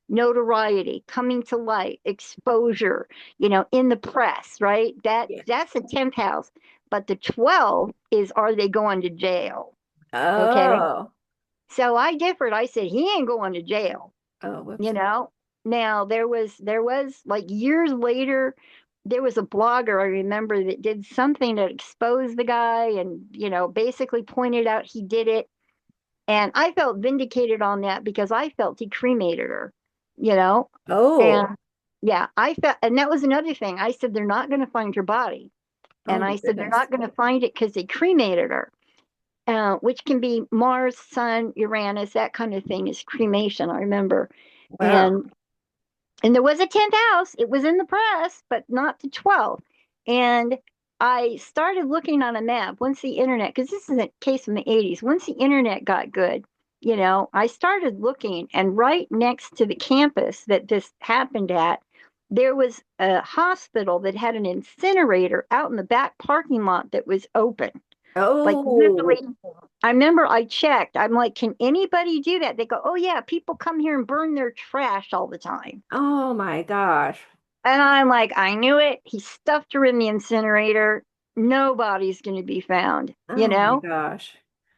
notoriety, coming to light, exposure, in the press, right? Yeah. That's the 10th house. But the 12 is, are they going to jail? Okay. Oh. So I differed. I said he ain't going to jail, Oh, you whoops. know. Now there was like years later, there was a blogger I remember that did something to expose the guy and basically pointed out he did it. And I felt vindicated on that because I felt he cremated her, you know. Oh. And yeah, I felt, and that was another thing. I said they're not going to find your body, Oh and my I said they're goodness. not going to find it because they cremated her, which can be Mars, Sun, Uranus, that kind of thing is cremation. I remember, Wow. and there was a 10th house. It was in the press, but not the 12th. And I started looking on a map once the internet, because this is a case from the 80s. Once the internet got good, I started looking, and right next to the campus that this happened at, there was a hospital that had an incinerator out in the back parking lot that was open. Like Oh. literally, I remember I checked. I'm like, can anybody do that? They go, oh yeah, people come here and burn their trash all the time. Oh my gosh. And I'm like, I knew it. He stuffed her in the incinerator. Nobody's going to be found, you Oh my know? gosh.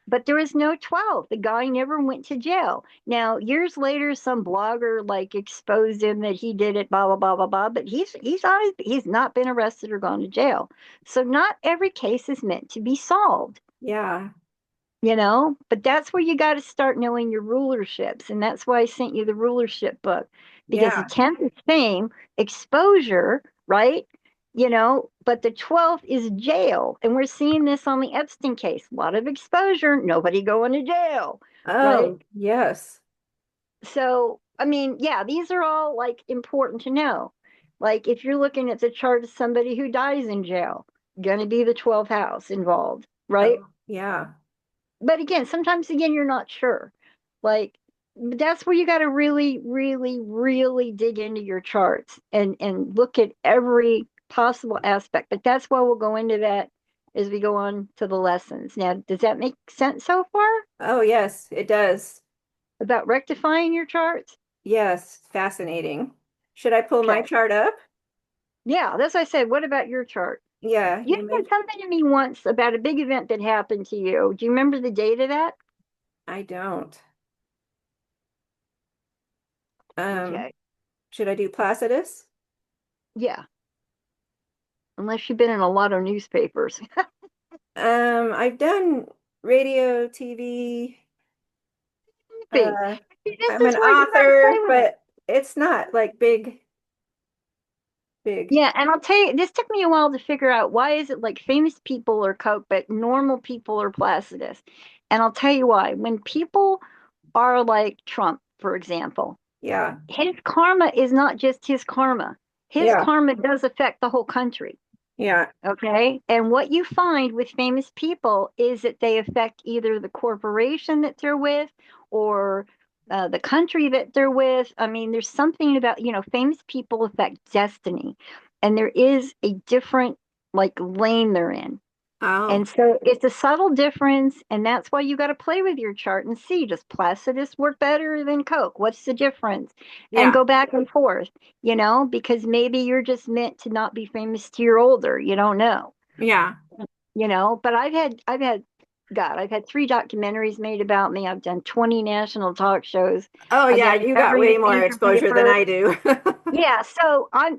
But there was no 12. The guy never went to jail. Now, years later, some blogger like exposed him that he did it, blah, blah, blah, blah, blah. But he's not been arrested or gone to jail. So not every case is meant to be solved. Yeah. But that's where you got to start knowing your rulerships. And that's why I sent you the rulership book, because the Yeah. 10th is fame, exposure, right? But the 12th is jail. And we're seeing this on the Epstein case. A lot of exposure, nobody going to jail, right? Oh, yes. So, I mean, yeah, these are all like important to know. Like if you're looking at the chart of somebody who dies in jail, going to be the 12th house involved, right? Oh, yeah. But again, sometimes again you're not sure. Like that's where you got to really, really, really dig into your charts and look at every possible aspect. But that's why we'll go into that as we go on to the lessons. Now, does that make sense so far Oh, yes, it does. about rectifying your charts? Yes, fascinating. Should I pull my Okay. chart up? Yeah, that's what I said. What about your chart? Yeah, You you said mentioned. something to me once about a big event that happened to you. Do you remember the date of that? I don't. Um, Okay. Should I do Placidus? Yeah, unless you've been in a lot of newspapers. I've done radio, TV. Be. Uh, This I'm is an where you got to play author, with it. but it's not like big, big. Yeah, and I'll tell you, this took me a while to figure out why is it like famous people are Coke, but normal people are Placidus. And I'll tell you why. When people are like Trump, for example, Yeah, his karma is not just his karma. His yeah, karma does affect the whole country. yeah. Okay. And what you find with famous people is that they affect either the corporation that they're with or the country that they're with. I mean, there's something about, famous people affect destiny, and there is a different like lane they're in. Oh, And so it's a subtle difference, and that's why you got to play with your chart and see, does Placidus work better than Coke? What's the difference? And yeah, go back and forth, because maybe you're just meant to not be famous till you're older. You don't know, yeah. but I've had 3 documentaries made about me. I've done 20 national talk shows. Oh, I've yeah. been in You got every way more major exposure than paper. I do.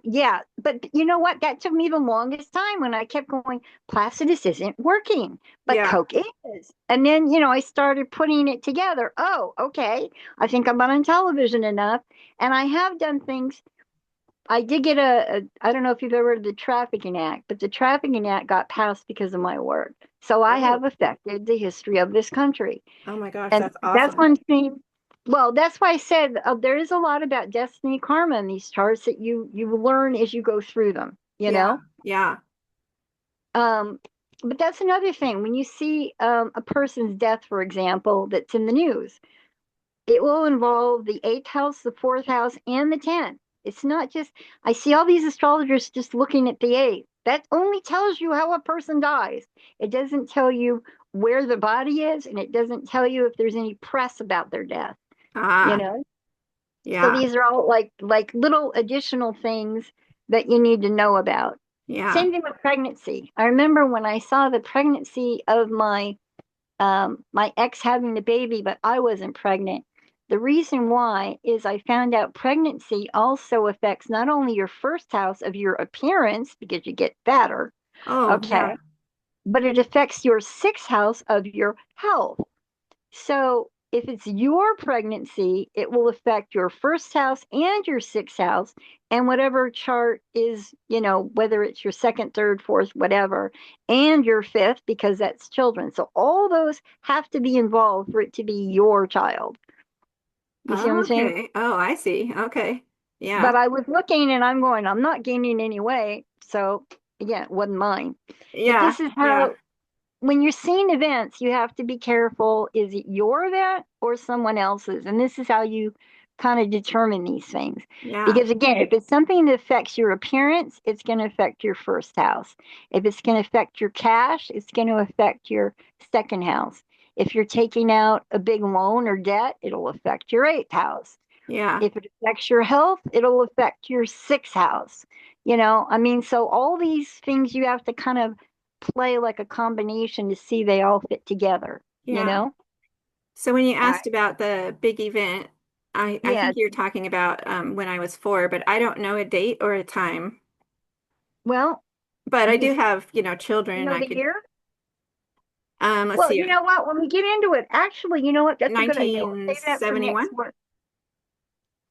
Yeah, but you know what? That took me the longest time when I kept going, Placidus isn't working, but Yeah. Coke is. And then, I started putting it together. Oh, okay. I think I'm on television enough. And I have done things. I did get I don't know if you've ever heard of the Trafficking Act, but the Trafficking Act got passed because of my work. So I Oh, have affected the history of this country. oh my gosh, And that's that's awesome. one thing. Well, that's why I said there is a lot about destiny karma in these charts that you learn as you go through them, you Yeah, know? yeah. Um, but that's another thing. When you see a person's death, for example, that's in the news, it will involve the eighth house, the fourth house, and the 10th. It's not just, I see all these astrologers just looking at the eighth. That only tells you how a person dies. It doesn't tell you where the body is, and it doesn't tell you if there's any press about their death, you Ah, know? So yeah, these are all like little additional things that you need to know about. yeah. Same thing with pregnancy. I remember when I saw the pregnancy of my ex having the baby, but I wasn't pregnant. The reason why is I found out pregnancy also affects not only your first house of your appearance because you get fatter, Oh, yeah, okay, but it affects your sixth house of your health. So if it's your pregnancy, it will affect your first house and your sixth house, and whatever chart is, whether it's your second, third, fourth, whatever, and your fifth, because that's children. So all those have to be involved for it to be your child. You see what I'm saying? Okay. Oh, I see. Okay. But Yeah. I was looking and I'm going, I'm not gaining any weight. So again, it wasn't mine. But Yeah. this is Yeah. how when you're seeing events, you have to be careful. Is it your event or someone else's? And this is how you kind of determine these things. Yeah. Because again, if it's something that affects your appearance, it's going to affect your first house. If it's going to affect your cash, it's going to affect your second house. If you're taking out a big loan or debt, it'll affect your eighth house. Yeah. If it affects your health, it'll affect your sixth house. I mean, so all these things you have to kind of play like a combination to see they all fit together, you Yeah. know? So when you All asked right. about the big event, I Yeah. think you're talking about when I was 4, but I don't know a date or a time. Well, But I you, do have, you children. know I the could year? let's Well, see, you know what? When we get into it, actually, you know what? That's a good idea. We'll save that for 1971. next week.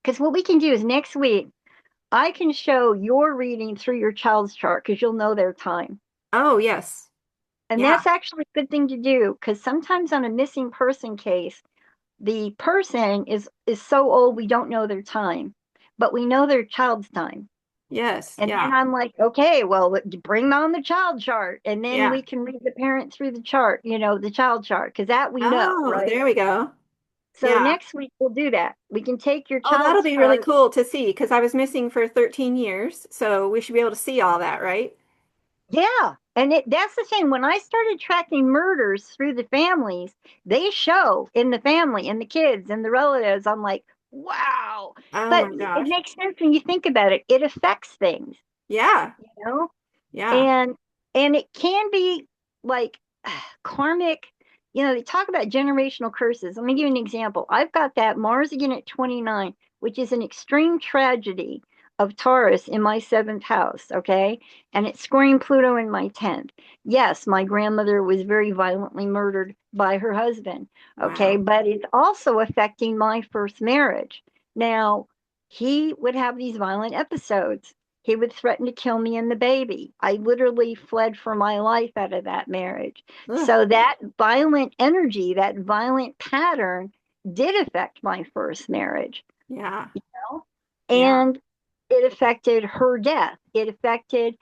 Because what we can do is next week, I can show your reading through your child's chart because you'll know their time. Oh, yes. And Yeah. that's actually a good thing to do because sometimes on a missing person case, the person is so old we don't know their time, but we know their child's time. Yes. And then Yeah. I'm like, okay, well, bring on the child chart, and then Yeah. we can read the parent through the chart, the child chart, because that we know, Oh, right? there we go. So Yeah. next week we'll do that. We can take your Oh, that'll child's be really chart. cool to see because I was missing for 13 years. So we should be able to see all that, right? Yeah. And that's the thing. When I started tracking murders through the families, they show in the family and the kids and the relatives. I'm like, wow. Oh But my it gosh. makes sense when you think about it. It affects things, Yeah. you know? Yeah. and and it can be like karmic. They talk about generational curses. Let me give you an example. I've got that Mars again at 29. which is an extreme tragedy of Taurus in my seventh house, okay? And it's squaring Pluto in my 10th. Yes, my grandmother was very violently murdered by her husband, okay? Wow. But it's also affecting my first marriage. Now, he would have these violent episodes. He would threaten to kill me and the baby. I literally fled for my life out of that marriage. Ugh. So that violent energy, that violent pattern did affect my first marriage, Yeah. you know? Yeah. And it affected her death. It affected,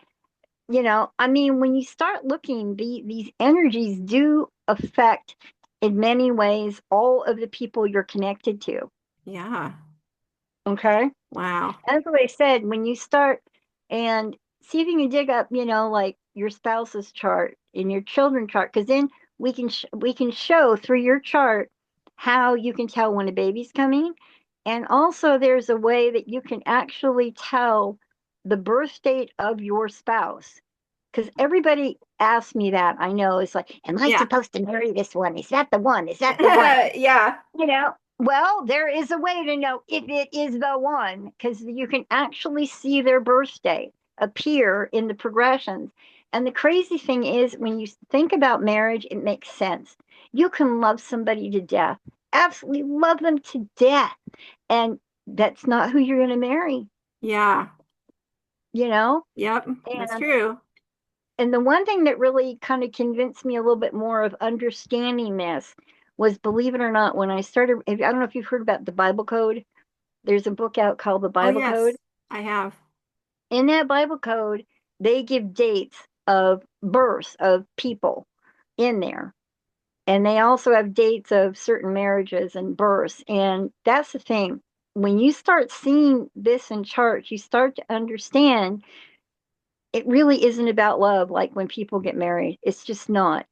I mean, when you start looking, these energies do affect in many ways all of the people you're connected to. Yeah. Okay. Wow. That's what I said. When you start and see if you can dig up, like your spouse's chart and your children's chart, because then we can show through your chart how you can tell when a baby's coming, and also there's a way that you can actually tell the birth date of your spouse. Because everybody asks me that. I know it's like, am I Yeah. supposed to marry this one? Is that the one? Is that the one? Yeah. Well, there is a way to know if it is the one because you can actually see their birthday appear in the progressions. And the crazy thing is, when you think about marriage, it makes sense. You can love somebody to death, absolutely love them to death, and that's not who you're going to marry, Yeah. you know? Yep. That's And true. the one thing that really kind of convinced me a little bit more of understanding this was, believe it or not, when I started, I don't know if you've heard about the Bible Code. There's a book out called the Oh, Bible Code. yes, I have. In that Bible Code, they give dates of births of people in there. And they also have dates of certain marriages and births. And that's the thing. When you start seeing this in charts, you start to understand it really isn't about love like when people get married. It's just not.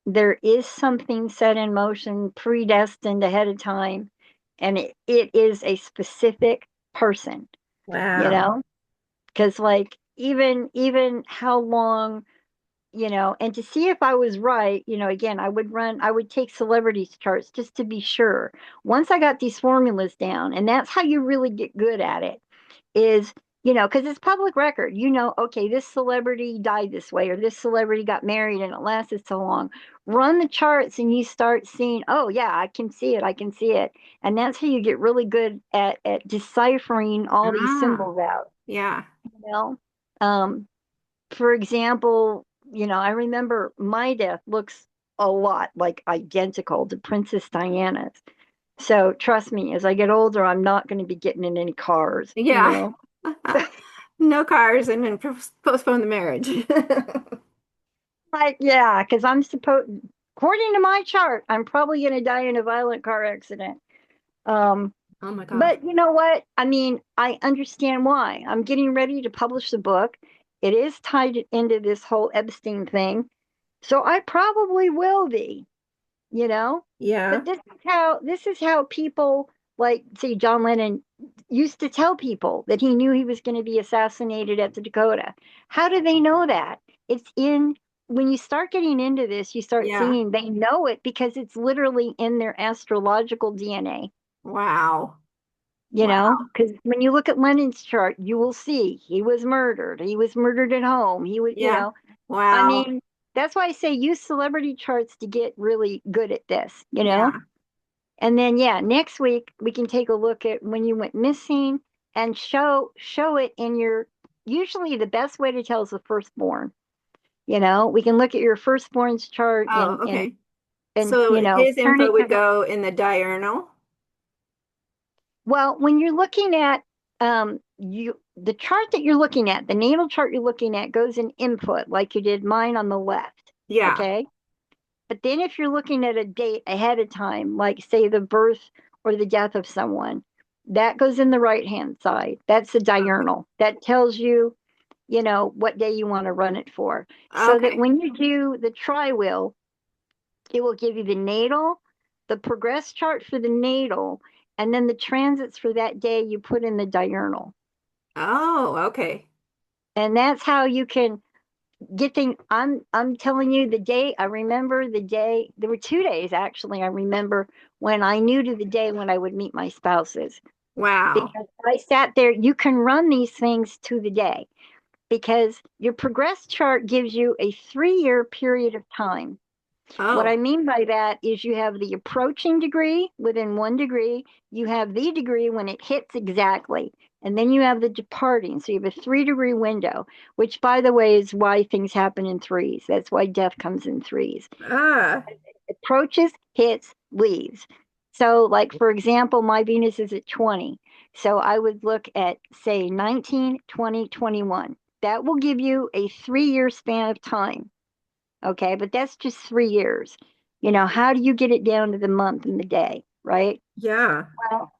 There is something set in motion, predestined ahead of time, and it is a specific person, you Wow. know? Because like even how long, and to see if I was right, again, I would take celebrities charts just to be sure. Once I got these formulas down, and that's how you really get good at it, is because it's public record. Okay, this celebrity died this way, or this celebrity got married and it lasted so long. Run the charts and you start seeing, oh yeah, I can see it, I can see it. And that's how you get really good at deciphering all these Ah, symbols out, yeah. you know? Um, for example, I remember my death looks a lot like identical to Princess Diana's. So trust me, as I get older, I'm not going to be getting in any cars, Yeah. No cars and then postpone the marriage. Like, yeah, because according to my chart, I'm probably going to die in a violent car accident. Um, Oh my gosh. but you know what? I mean, I understand why. I'm getting ready to publish the book. It is tied into this whole Epstein thing. So I probably will be, you know? Yeah. But this is how people like, say, John Lennon used to tell people that he knew he was going to be assassinated at the Dakota. How do they know that? It's in When you start getting into this, you start Yeah. seeing they know it because it's literally in their astrological DNA. Wow. Wow. Because when you look at Lennon's chart, you will see he was murdered. He was murdered at home. He was, Yeah. I Wow. mean, that's why I say use celebrity charts to get really good at this. Yeah. And then yeah, next week we can take a look at when you went missing and show it in your usually the best way to tell is the firstborn. We can look at your firstborn's chart Oh, and okay. So his turn info it to would go in the diurnal. well, when you're looking at the chart that you're looking at, the natal chart you're looking at goes in input like you did mine on the left. Yeah. Okay. But then if you're looking at a date ahead of time, like say the birth or the death of someone, that goes in the right hand side. That's the Okay. diurnal. That tells you, what day you want to run it for. So that Okay. when you do the tri will, it will give you the natal, the progress chart for the natal, and then the transits for that day you put in the diurnal. Oh, okay. And that's how you can get things. I'm telling you the day. I remember the day. There were 2 days actually. I remember when I knew to the day when I would meet my spouses. Wow. Because I sat there, you can run these things to the day because your progress chart gives you a 3 year period of time. What I Oh. mean by that is you have the approaching degree within 1 degree, you have the degree when it hits exactly, and then you have the departing. So you have a 3 degree window, which, by the way, is why things happen in threes. That's why death comes in threes. Ah. Approaches, hits, leaves. So, like, for example, my Venus is at 20. So I would look at, say, 19, 20, 21. That will give you a 3 year span of time. Okay, but that's just 3 years. How do you get it down to the month and the day, right? Yeah. Well,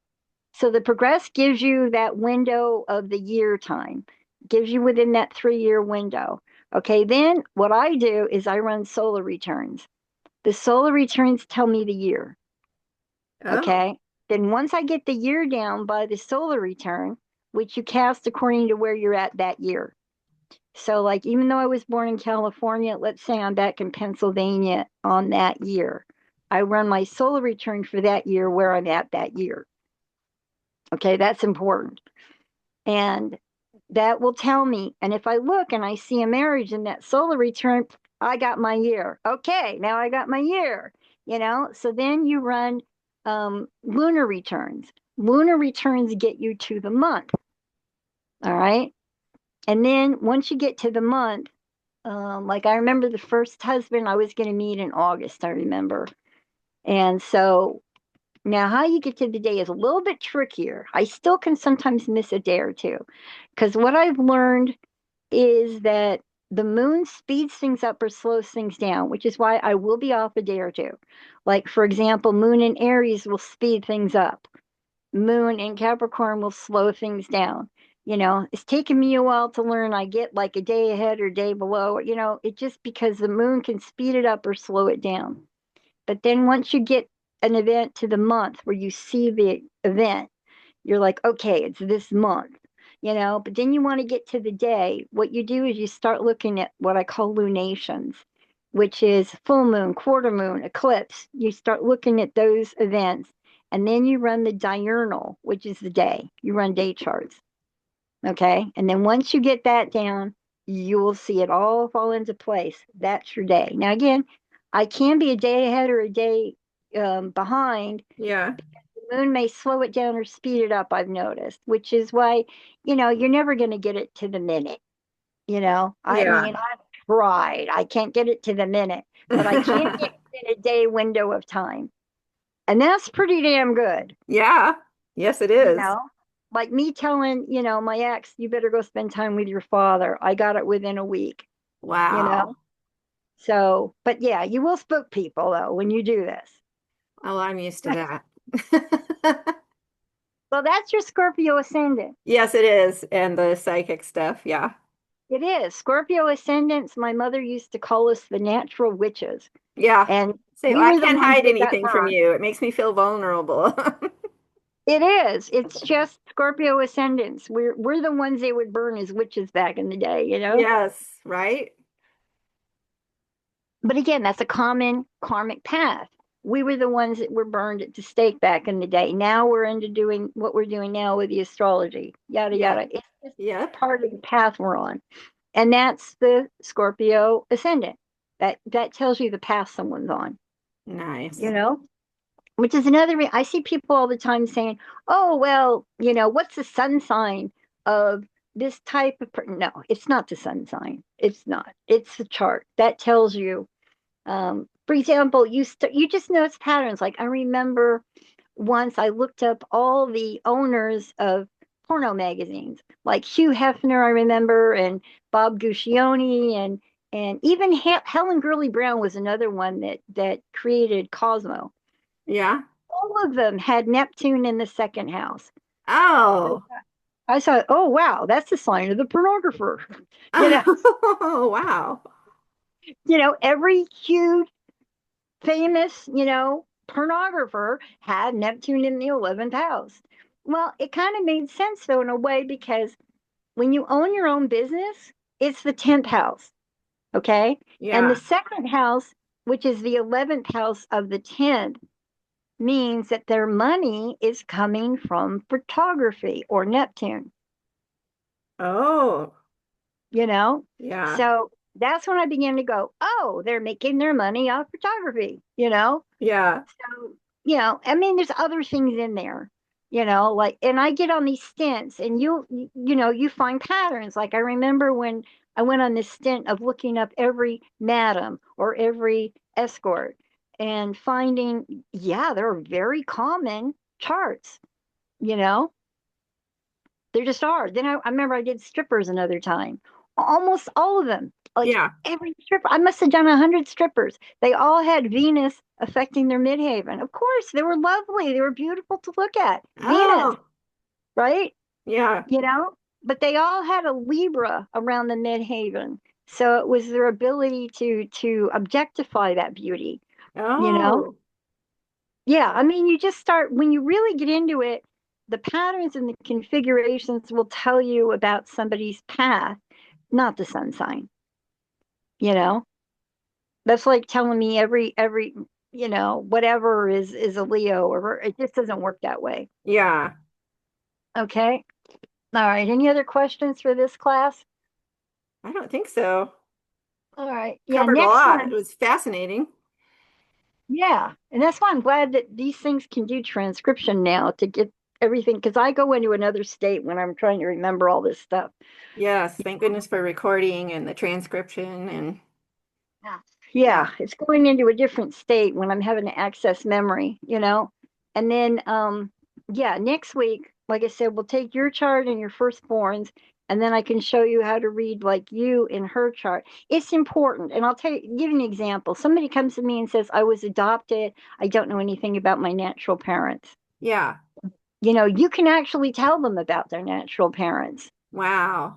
so the progress gives you that window of the year time, gives you within that 3 year window. Okay, then what I do is I run solar returns. The solar returns tell me the year. Oh. Okay, then once I get the year down by the solar return, which you cast according to where you're at that year. So, like, even though I was born in California, let's say I'm back in Pennsylvania on that year. I run my solar return for that year where I'm at that year. Okay, that's important. And that will tell me. And if I look and I see a marriage in that solar return, I got my year. Okay, now I got my year. So then you run lunar returns. Lunar returns get you to the month. All right. And then once you get to the month, like I remember the first husband I was going to meet in August, I remember. And so now how you get to the day is a little bit trickier. I still can sometimes miss a day or two because what I've learned is that the moon speeds things up or slows things down, which is why I will be off a day or two. Like, for example, moon in Aries will speed things up. Moon in Capricorn will slow things down. It's taken me a while to learn. I get like a day ahead or day below. It just because the moon can speed it up or slow it down. But then once you get an event to the month where you see the event, you're like, okay, it's this month. But then you want to get to the day. What you do is you start looking at what I call lunations, which is full moon, quarter moon, eclipse. You start looking at those events, and then you run the diurnal, which is the day. You run day charts. Okay. And then once you get that down, you will see it all fall into place. That's your day. Now, again, I can be a day ahead or a day behind. Yeah. The moon may slow it down or speed it up, I've noticed, which is why, you're never going to get it to the minute. I Yeah. mean, I've tried. I can't get it to the minute, but I can get it in a day window of time. And that's pretty damn good. Yeah. Yes, it you is. know like me telling my ex, you better go spend time with your father. I got it within a week. you know Wow. so but yeah, you will spook people though when you do this. Oh, I'm used to that. Well, that's your Scorpio ascendant. Yes, it is. And the psychic stuff. Yeah. It is Scorpio ascendants. My mother used to call us the natural witches, Yeah. and Say, we well, I were the can't ones hide that got anything from burned. you. It makes me feel vulnerable. It is. It's just Scorpio ascendants. We're the ones they would burn as witches back in the day. Yes, right? But again, that's a common karmic path. We were the ones that were burned at the stake back in the day. Now we're into doing what we're doing now with the astrology, yada, Yeah. yada. It's just Yep. part of the path we're on. And that's the Scorpio ascendant. That tells you the path someone's on, you Nice. know? Which is another I see people all the time saying, "Oh, well, what's the sun sign of this type of No, it's not the sun sign. It's not. It's the chart. That tells you for example, you just notice patterns. Like I remember once I looked up all the owners of porno magazines, like Hugh Hefner, I remember, and Bob Guccione, and even Helen Gurley Brown was another one that created Cosmo. Yeah. All of them had Neptune in the second house. Oh. I thought, oh wow, that's the sign of the pornographer. you know, Oh, wow. every huge famous, pornographer had Neptune in the 11th house. Well, it kind of made sense though in a way because when you own your own business, it's the 10th house, okay? And the Yeah. second house, which is the 11th house of the 10th, means that their money is coming from photography or Neptune, Oh, you know? yeah. So that's when I began to go, oh, they're making their money off photography, you know? Yeah. So, I mean, there's other things in there, like, and I get on these stints and you find patterns. Like I remember when I went on this stint of looking up every madam or every escort and finding, yeah, there are very common charts, you know, there just are. Then I remember I did strippers another time. Almost all of them, like Yeah. every stripper, I must have done 100 strippers. They all had Venus affecting their midhaven. Of course, they were lovely. They were beautiful to look at. Venus, Oh, right? yeah. You know, but they all had a Libra around the midhaven. So it was their ability to objectify that beauty, you know? Oh, Yeah, I mean, you just start when you really get into it, the patterns and the configurations will tell you about somebody's path, not the sun sign, you know? That's like telling me every, whatever is a Leo or it just doesn't work that way. yeah. Okay? All right. Any other questions for this class? I don't think so. All right. Yeah, Covered a next lot. It one. was fascinating. Yeah. And that's why I'm glad that these things can do transcription now to get everything because I go into another state when I'm trying to remember all this stuff. Yes, thank goodness for recording and the transcription and Yeah. yeah. Yeah, it's going into a different state when I'm having to access memory, And then yeah, next week, like I said, we'll take your chart and your firstborns, and then I can show you how to read like you in her chart. It's important. And I'll give you an example. Somebody comes to me and says, I was adopted. I don't know anything about my natural parents. Yeah. You can actually tell them about their natural parents. Wow.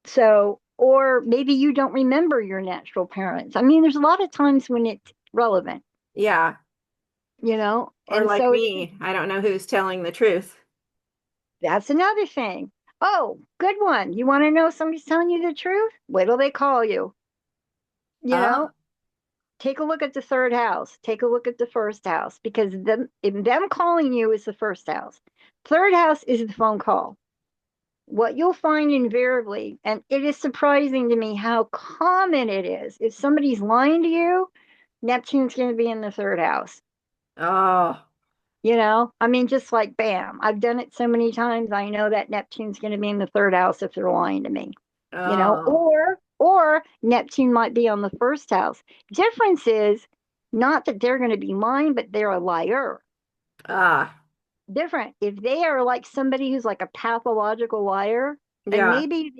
So, or maybe you don't remember your natural parents. I mean, there's a lot of times when it's relevant, Yeah. Or and like so me, I don't know who's telling the truth. that's another thing. Oh, good one. You want to know if somebody's telling you the truth? Wait till they call you. You Oh, know, take a look at the third house. Take a look at the first house because them calling you is the first house. Third house is the phone call. What you'll find invariably, and it is surprising to me how common it is, if somebody's lying to you, Neptune's going to be in the third house. oh, I mean, just like bam, I've done it so many times. I know that Neptune's going to be in the third house if they're lying to me, oh, or Neptune might be on the first house. Difference is not that they're going to be lying, but they're a liar. ah, Different. If they are like somebody who's like a pathological liar, and yeah, maybe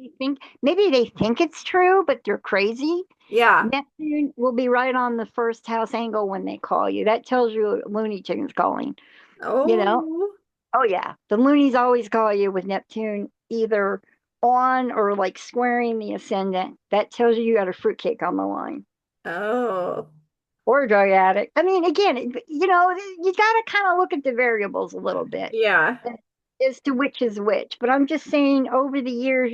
they think it's true, but they're crazy. yeah. Neptune will be right on the first house angle when they call you. That tells you Looney Tunes calling, you know? Oh, Oh yeah. The loonies always call you with Neptune either on or like squaring the ascendant. That tells you got a fruitcake on the line oh, or a drug addict. I mean, again, you got to kind of look at the variables a little bit yeah, as to which is which. But I'm just saying, over the years,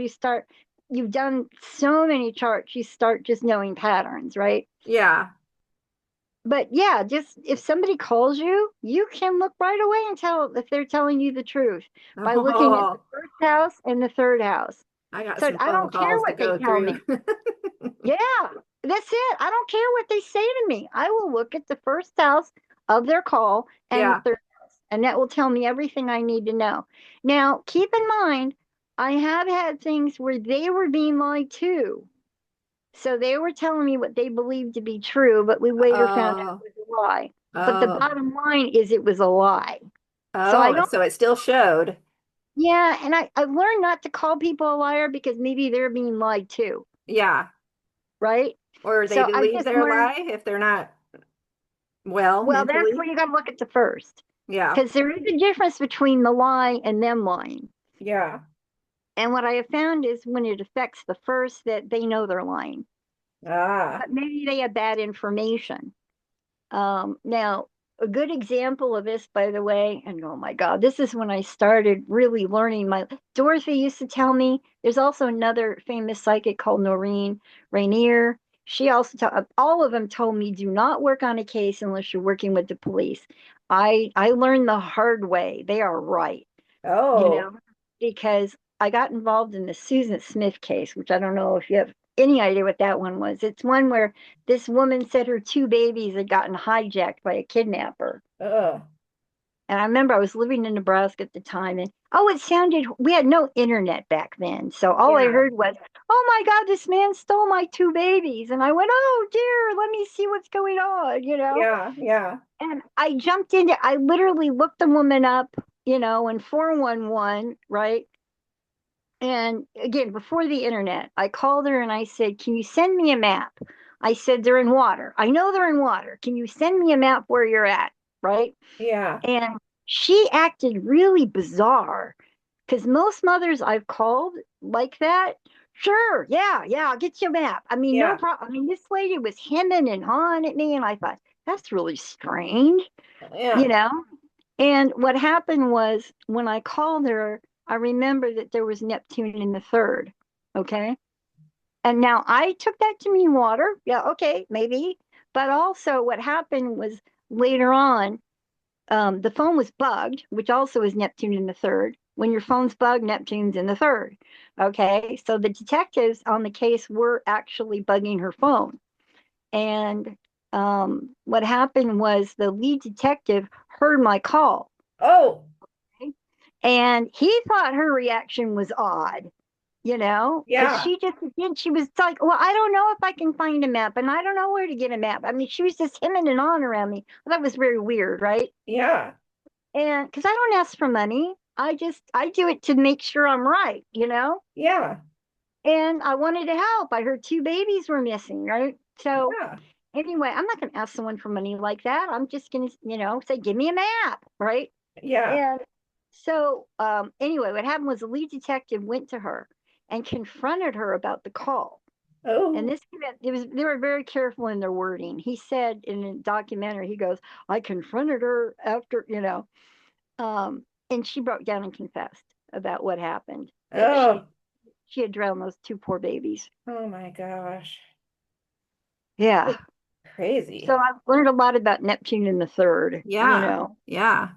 you've done so many charts, you start just knowing patterns, right? yeah. But yeah, just if somebody calls you, you can look right away and tell if they're telling you the truth by looking at the Oh, first house and the third house. I got So some I phone don't care calls to what they go tell through. me. Yeah, that's it. I don't care what they say to me. I will look at the first house of their call and the Yeah. third house, and that will tell me everything I need to know. Now, keep in mind, I have had things where they were being lied to. So they were telling me what they believed to be true, but we later found out Oh, it was a lie. But the oh, bottom line is it was a lie. So I oh, don't, so it still showed. yeah, and I've learned not to call people a liar because maybe they're being lied to, Yeah. right? Or they So I've believe just their learned, lie if they're not well well, that's where mentally. you got to look at the first Yeah. because there is a difference between the lie and them lying. Yeah. And what I have found is when it affects the first, that they know they're lying, Ah. but maybe they have bad information. Now, a good example of this, by the way, and oh my God, this is when I started really learning my. Dorothy used to tell me there's also another famous psychic called Noreen Rainier. She also all of them told me do not work on a case unless you're working with the police. I learned the hard way. They are right, you Oh, know, because I got involved in the Susan Smith case, which I don't know if you have any idea what that one was. It's one where this woman said her two babies had gotten hijacked by a kidnapper. oh, And I remember I was living in Nebraska at the time, and oh, it sounded, we had no internet back then. So all I yeah, heard was, oh my God, this man stole my two babies. And I went, oh dear, let me see what's going on. yeah, yeah, And I jumped into, I literally looked the woman up, in 411, right? And again, before the internet, I called her and I said, can you send me a map? I said, they're in water. I know they're in water. Can you send me a map where you're at? Right. yeah, And she acted really bizarre because most mothers I've called like that, sure, yeah, yeah, I'll get you a map. I mean, no yeah, problem. I mean, this lady was hemming and hawing at me, and I thought, that's really strange, you yeah. know? And what happened was when I called her, I remember that there was Neptune in the third. Okay. And now I took that to mean water. Yeah, okay, maybe. But also, what happened was later on, the phone was bugged, which also is Neptune in the third. When your phone's bugged, Neptune's in the third. Okay. So the detectives on the case were actually bugging her phone. And what happened was the lead detective heard my call. Oh, Okay? And he thought her reaction was odd, because yeah, she just, again, she was like, well, I don't know if I can find a map and I don't know where to get a map. I mean, she was just hemming and on around me. Well, that was very weird, right? yeah, And because I don't ask for money, I do it to make sure I'm right. yeah, And I wanted to help. I heard two babies were missing, right? So yeah, anyway, I'm not going to ask someone for money like that. I'm just going to, say, give me a map, right? yeah. And so anyway, what happened was the lead detective went to her and confronted her about the call. And Oh, they were very careful in their wording. He said in a documentary, he goes, I confronted her after. And she broke down and confessed about what happened, that oh, she had drowned those two poor babies. oh my gosh. Yeah. So Crazy. I've learned a lot about Neptune in the third, you Yeah, know. yeah,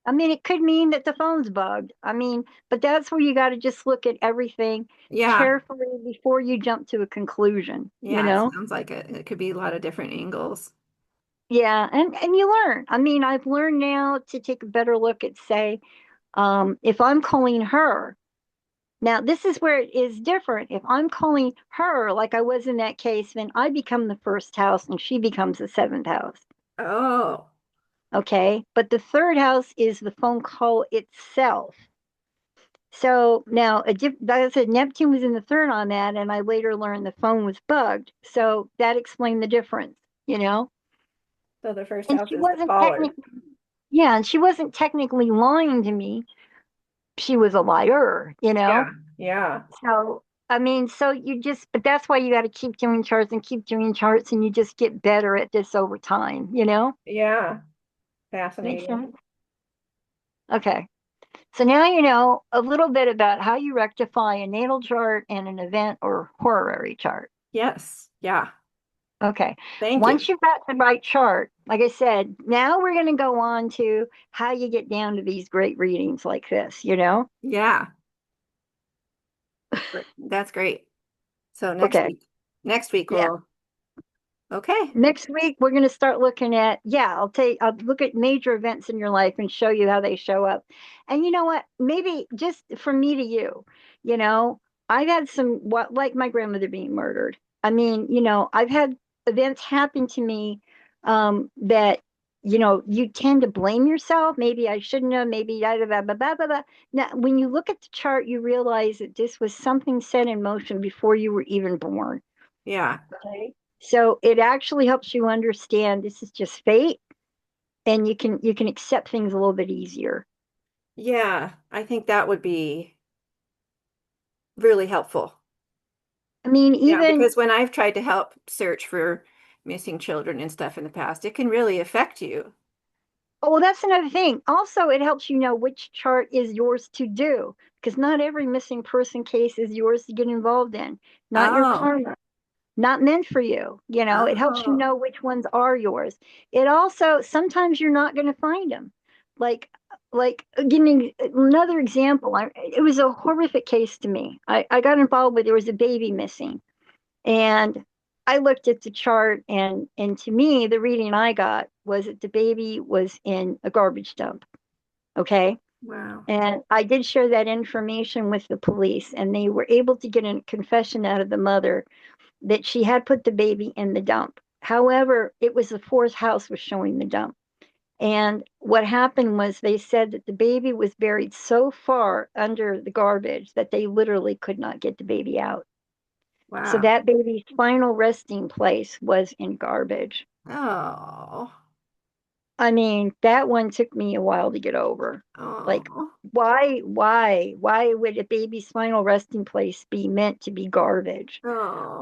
I mean, it could mean that the phone's bugged. I mean, but that's where you got to just look at everything yeah, carefully before you jump to a conclusion, you yeah. It know? sounds like it could be a lot of different angles. Yeah, and you learn. I mean, I've learned now to take a better look at, say, if I'm calling her. Now, this is where it is different. If I'm calling her, like I was in that case, then I become the first house and she becomes the seventh house. Oh, Okay. But the third house is the phone call itself. So now, like I said, Neptune was in the third on that, and I later learned the phone was bugged. So that explained the difference. so the first And house she is the wasn't caller. technically, yeah, and she wasn't technically lying to me. She was a liar. Yeah, yeah, So, I mean, but that's why you got to keep doing charts and keep doing charts, and you just get better at this over time. yeah. Makes Fascinating. sense? Okay. So now you know a little bit about how you rectify a natal chart and an event or horary chart. Yes, yeah. Okay. Thank you. Once you've got the right chart, like I said, now we're going to go on to how you get down to these great readings like this. Yeah, that's great. So Okay. next week Yeah. okay. Next week, we're going to start looking at, yeah, I'll look at major events in your life and show you how they show up. And you know what? Maybe just from me to you, I've had like my grandmother being murdered. I mean, I've had events happen to me that, you tend to blame yourself. Maybe I shouldn't have, maybe da, da, da, blah, blah, blah, blah. Now, when you look at the chart, you realize that this was something set in motion before you were even born. Yeah. Okay. So it actually helps you understand this is just fate, and you can accept things a little bit easier. Yeah, I think that would be really helpful. I mean, Yeah, even because when I've tried to help search for missing children and stuff in the past, it can really affect you. oh, well, that's another thing. Also, it helps you know which chart is yours to do, because not every missing person case is yours to get involved in, not your Oh, karma. not meant for you. It helps you Oh, know which ones are yours. It also, sometimes you're not going to find them. Like, giving another example, it was a horrific case to me. I got involved with, there was a baby missing. And I looked at the chart, and to me, the reading I got was that the baby was in a garbage dump. Okay. wow. And I did share that information with the police, and they were able to get a confession out of the mother that she had put the baby in the dump. However, it was the fourth house was showing the dump. And what happened was they said that the baby was buried so far under the garbage that they literally could not get the baby out. So Wow. that baby's final resting place was in garbage. Oh. I mean, that one took me a while to get over. Like, Oh. why would a baby's final resting place be meant to be garbage? Oh.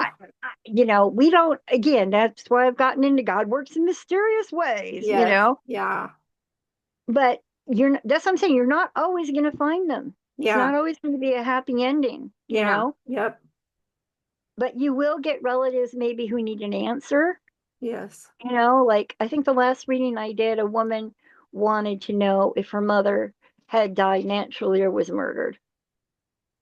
We don't, again, that's why I've gotten into God works in mysterious ways, Yes. Yeah. but that's what I'm saying. You're not always going to find them. It's Yeah. not always going to be a happy ending, Yeah. Yep. but you will get relatives maybe who need an answer. Yes. Like I think the last reading I did, a woman wanted to know if her mother had died naturally or was murdered,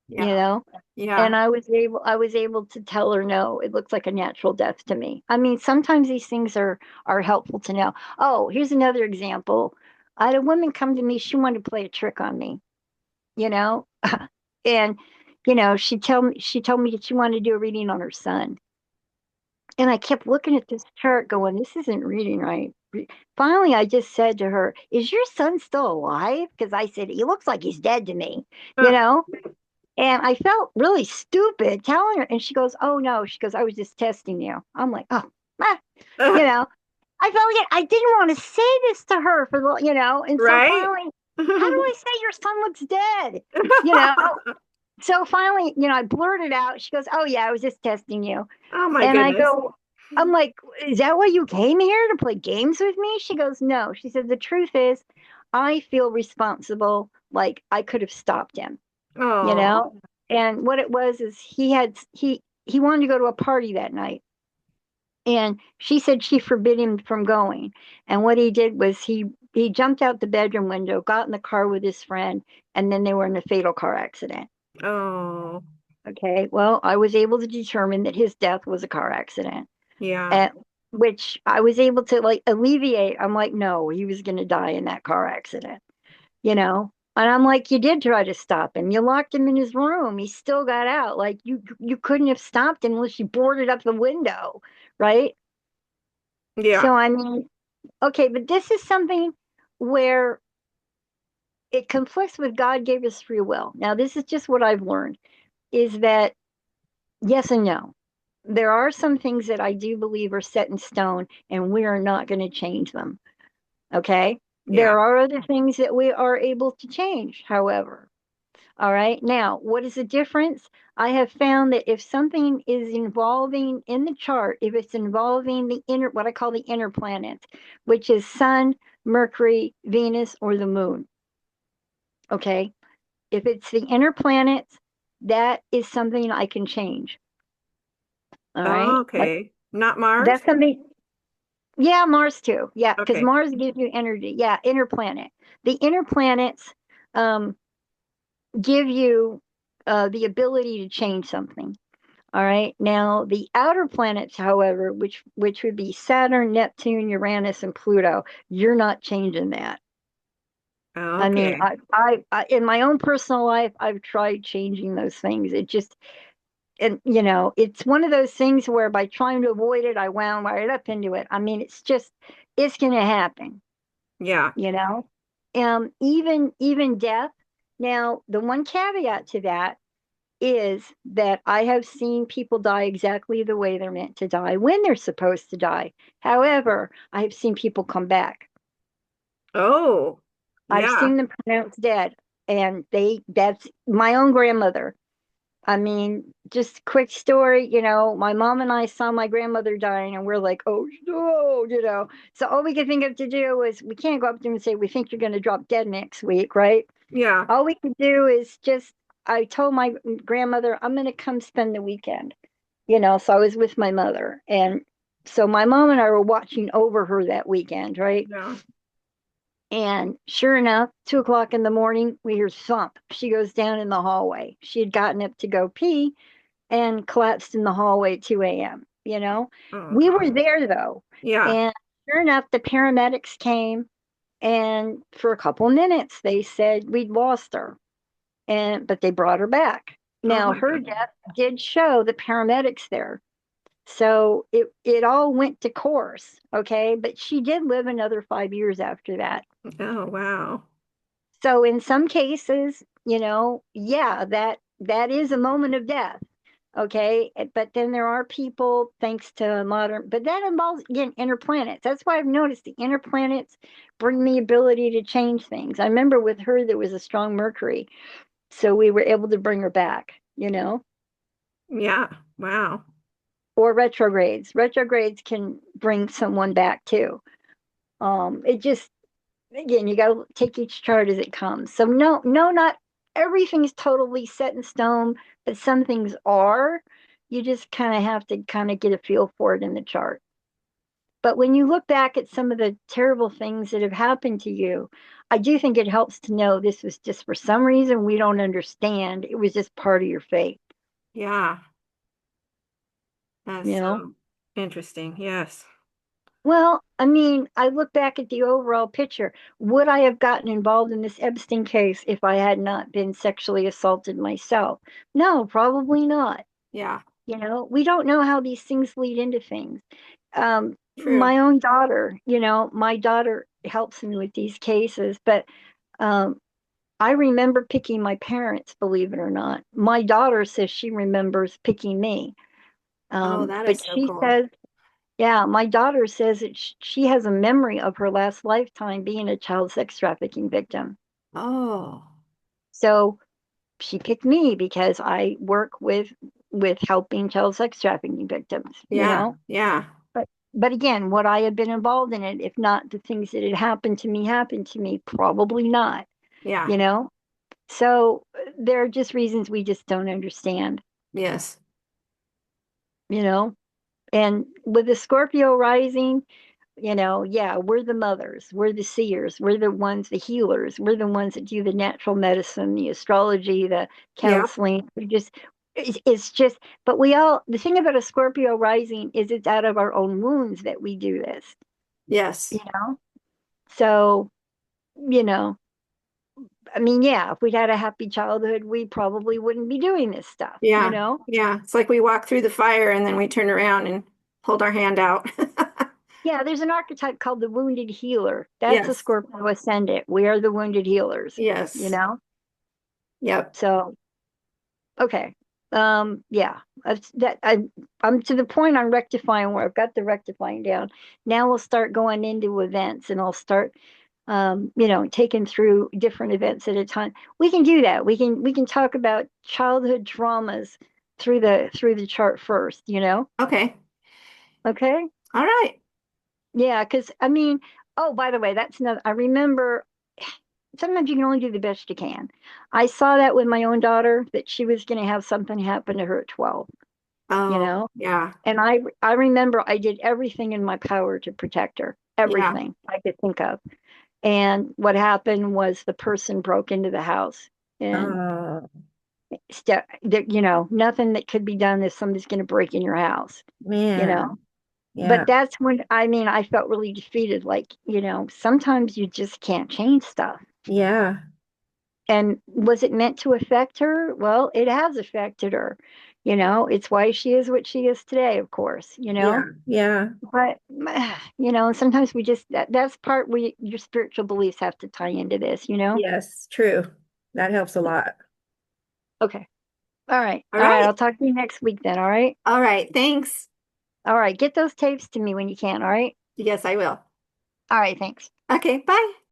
you Yeah. know? Yeah. And I was able to tell her no, it looks like a natural death to me. I mean, sometimes these things are helpful to know. Oh, here's another example. I had a woman come to me, she wanted to play a trick on me, you know? And she told me that she wanted to do a reading on her son. And I kept looking at this chart going, this isn't reading right. Finally, I just said to her, is your son still alive? Because I said, he looks like he's dead to me, you Uh, know? And I felt really stupid telling her. And she goes, oh, no. She goes, I was just testing you. I'm like, oh, ah, you know, I felt like I didn't want to say this to her And so right? finally, how do I say your son looks dead? You know? So finally, I blurted out. She goes, oh, yeah, I was just testing you. Oh my And I goodness. go, I'm like, is that why you came here to play games with me? She goes, no. She said, the truth is, I feel responsible. Like I could have stopped him, you Oh. know? And what it was is he wanted to go to a party that night. And she said she forbid him from going. And what he did was he jumped out the bedroom window, got in the car with his friend, and then they were in a fatal car accident. Oh. Okay. Well, I was able to determine that his death was a car accident, Yeah. at which I was able to like alleviate. I'm like, no, he was going to die in that car accident, you know? And I'm like, you did try to stop him. You locked him in his room. He still got out. Like you couldn't have stopped him unless you boarded up the window, right? Yeah. So I mean, okay, but this is something where it conflicts with God gave us free will. Now, this is just what I've learned is that yes and no. There are some things that I do believe are set in stone and we are not going to change them. Okay. Yeah. There are other things that we are able to change, however. All right. Now, what is the difference? I have found that if something is involving in the chart, if it's involving the inner, what I call the inner planets, which is Sun, Mercury, Venus, or the Moon. Okay. If it's the inner planets, that is something I can change. All Oh, right. Like okay. Not Mars? that's something. Yeah, Mars too. Yeah, because Okay. Mars gives you energy. Yeah, inner planet. The inner planets um, give you the ability to change something. All right. Now, the outer planets, however, which would be Saturn, Neptune, Uranus, and Pluto, you're not changing that. I mean, Okay. I in my own personal life, I've tried changing those things. It just, and it's one of those things where by trying to avoid it, I wound right up into it. I mean, it's going to happen. Yeah. you know even death. Now the one caveat to that is that I have seen people die exactly the way they're meant to die when they're supposed to die. However, I have seen people come back. Oh, I've yeah. seen them pronounced dead, and that's my own grandmother. I mean, just quick story, my mom and I saw my grandmother dying and we're like, oh no, So all we could think of to do was we can't go up to them and say, we think you're going to drop dead next week, right? Yeah. All we could do is I told my grandmother, I'm going to come spend the weekend. So I was with my mother. And so my mom and I were watching over her that weekend, right? Yeah. And sure enough, 2 o'clock in the morning, we hear thump. She goes down in the hallway. She had gotten up to go pee and collapsed in the hallway at 2 a.m. Oh We were God. there though. Yeah. And sure enough, the paramedics came, and for a couple of minutes they said we'd lost her. But they brought her back. Oh Now my her God. death did show the paramedics there. So it all went to course, okay? But she did live another 5 years after that. Oh wow. So in some cases, yeah, that is a moment of death. Okay. But then there are people, thanks to modern, but that involves again inner planets. That's why I've noticed the inner planets bring the ability to change things. I remember with her there was a strong Mercury. So we were able to bring her back. Yeah. Wow. Or retrogrades. Retrogrades can bring someone back too. It just again, you got to take each chart as it comes. So no, no, not everything's totally set in stone, but some things are. You just kind of have to kind of get a feel for it in the chart. But when you look back at some of the terrible things that have happened to you, I do think it helps to know this was just for some reason we don't understand. It was just part of your fate, Yeah. That's you know? so interesting. Yes. Well, I mean, I look back at the overall picture. Would I have gotten involved in this Epstein case if I had not been sexually assaulted myself? No, probably not. Yeah. We don't know how these things lead into things. True. My own daughter, my daughter helps me with these cases, but um, I remember picking my parents, believe it or not. My daughter says she remembers picking me. Oh, that is But so she cool. says yeah, my daughter says that she has a memory of her last lifetime being a child sex trafficking victim. Oh. So she picked me because I work with helping child sex trafficking victims. Yeah. Yeah. But again, would I have been involved in it if not the things that had happened to me? Probably not, Yeah. you know? So there are just reasons we just don't understand, Yes. you know? And with the Scorpio rising, yeah, we're the mothers, we're the seers, we're the ones, the healers, we're the ones that do the natural medicine, the astrology, the Yep. counseling. It's just, but the thing about a Scorpio rising is it's out of our own wounds that we do this, you Yes. know? So, you know, I mean, yeah, if we'd had a happy childhood, we probably wouldn't be doing this stuff, you Yeah. know? Yeah. It's like we walk through the fire and then we turn around and hold our hand out. Yeah, there's an archetype called the wounded healer. That's a Yes. Scorpio ascendant. We are the wounded healers, you Yes. know? Yep. So, okay. Yeah, I'm to the point on rectifying where I've got the rectifying down. Now we'll start going into events and I'll start, taking through different events at a time. We can do that. We can talk about childhood traumas through the chart first. Okay. Okay. All right. Yeah, because I mean, oh, by the way, that's another. I remember sometimes you can only do the best you can. I saw that with my own daughter that she was going to have something happen to her at 12, you Oh, know? yeah. And I remember I did everything in my power to protect her, Yeah. everything I could think of. And what happened was the person broke into the house and Oh, nothing that could be done if somebody's going to break in your house, you know? man. Yeah. But that's when I mean I felt really defeated. Like, sometimes you just can't change stuff. Yeah. And was it meant to affect her? Well, it has affected her. It's why she is what she is today, of course, Yeah. Yeah. but sometimes we just that's part where your spiritual beliefs have to tie into this. Yes. True. That helps a lot. Okay. All right. All All right. right. I'll talk to you next week then. All right. All right. Thanks. All right. Get those tapes to me when you can. All right. Yes, I will. All right. Thanks. Okay. Bye.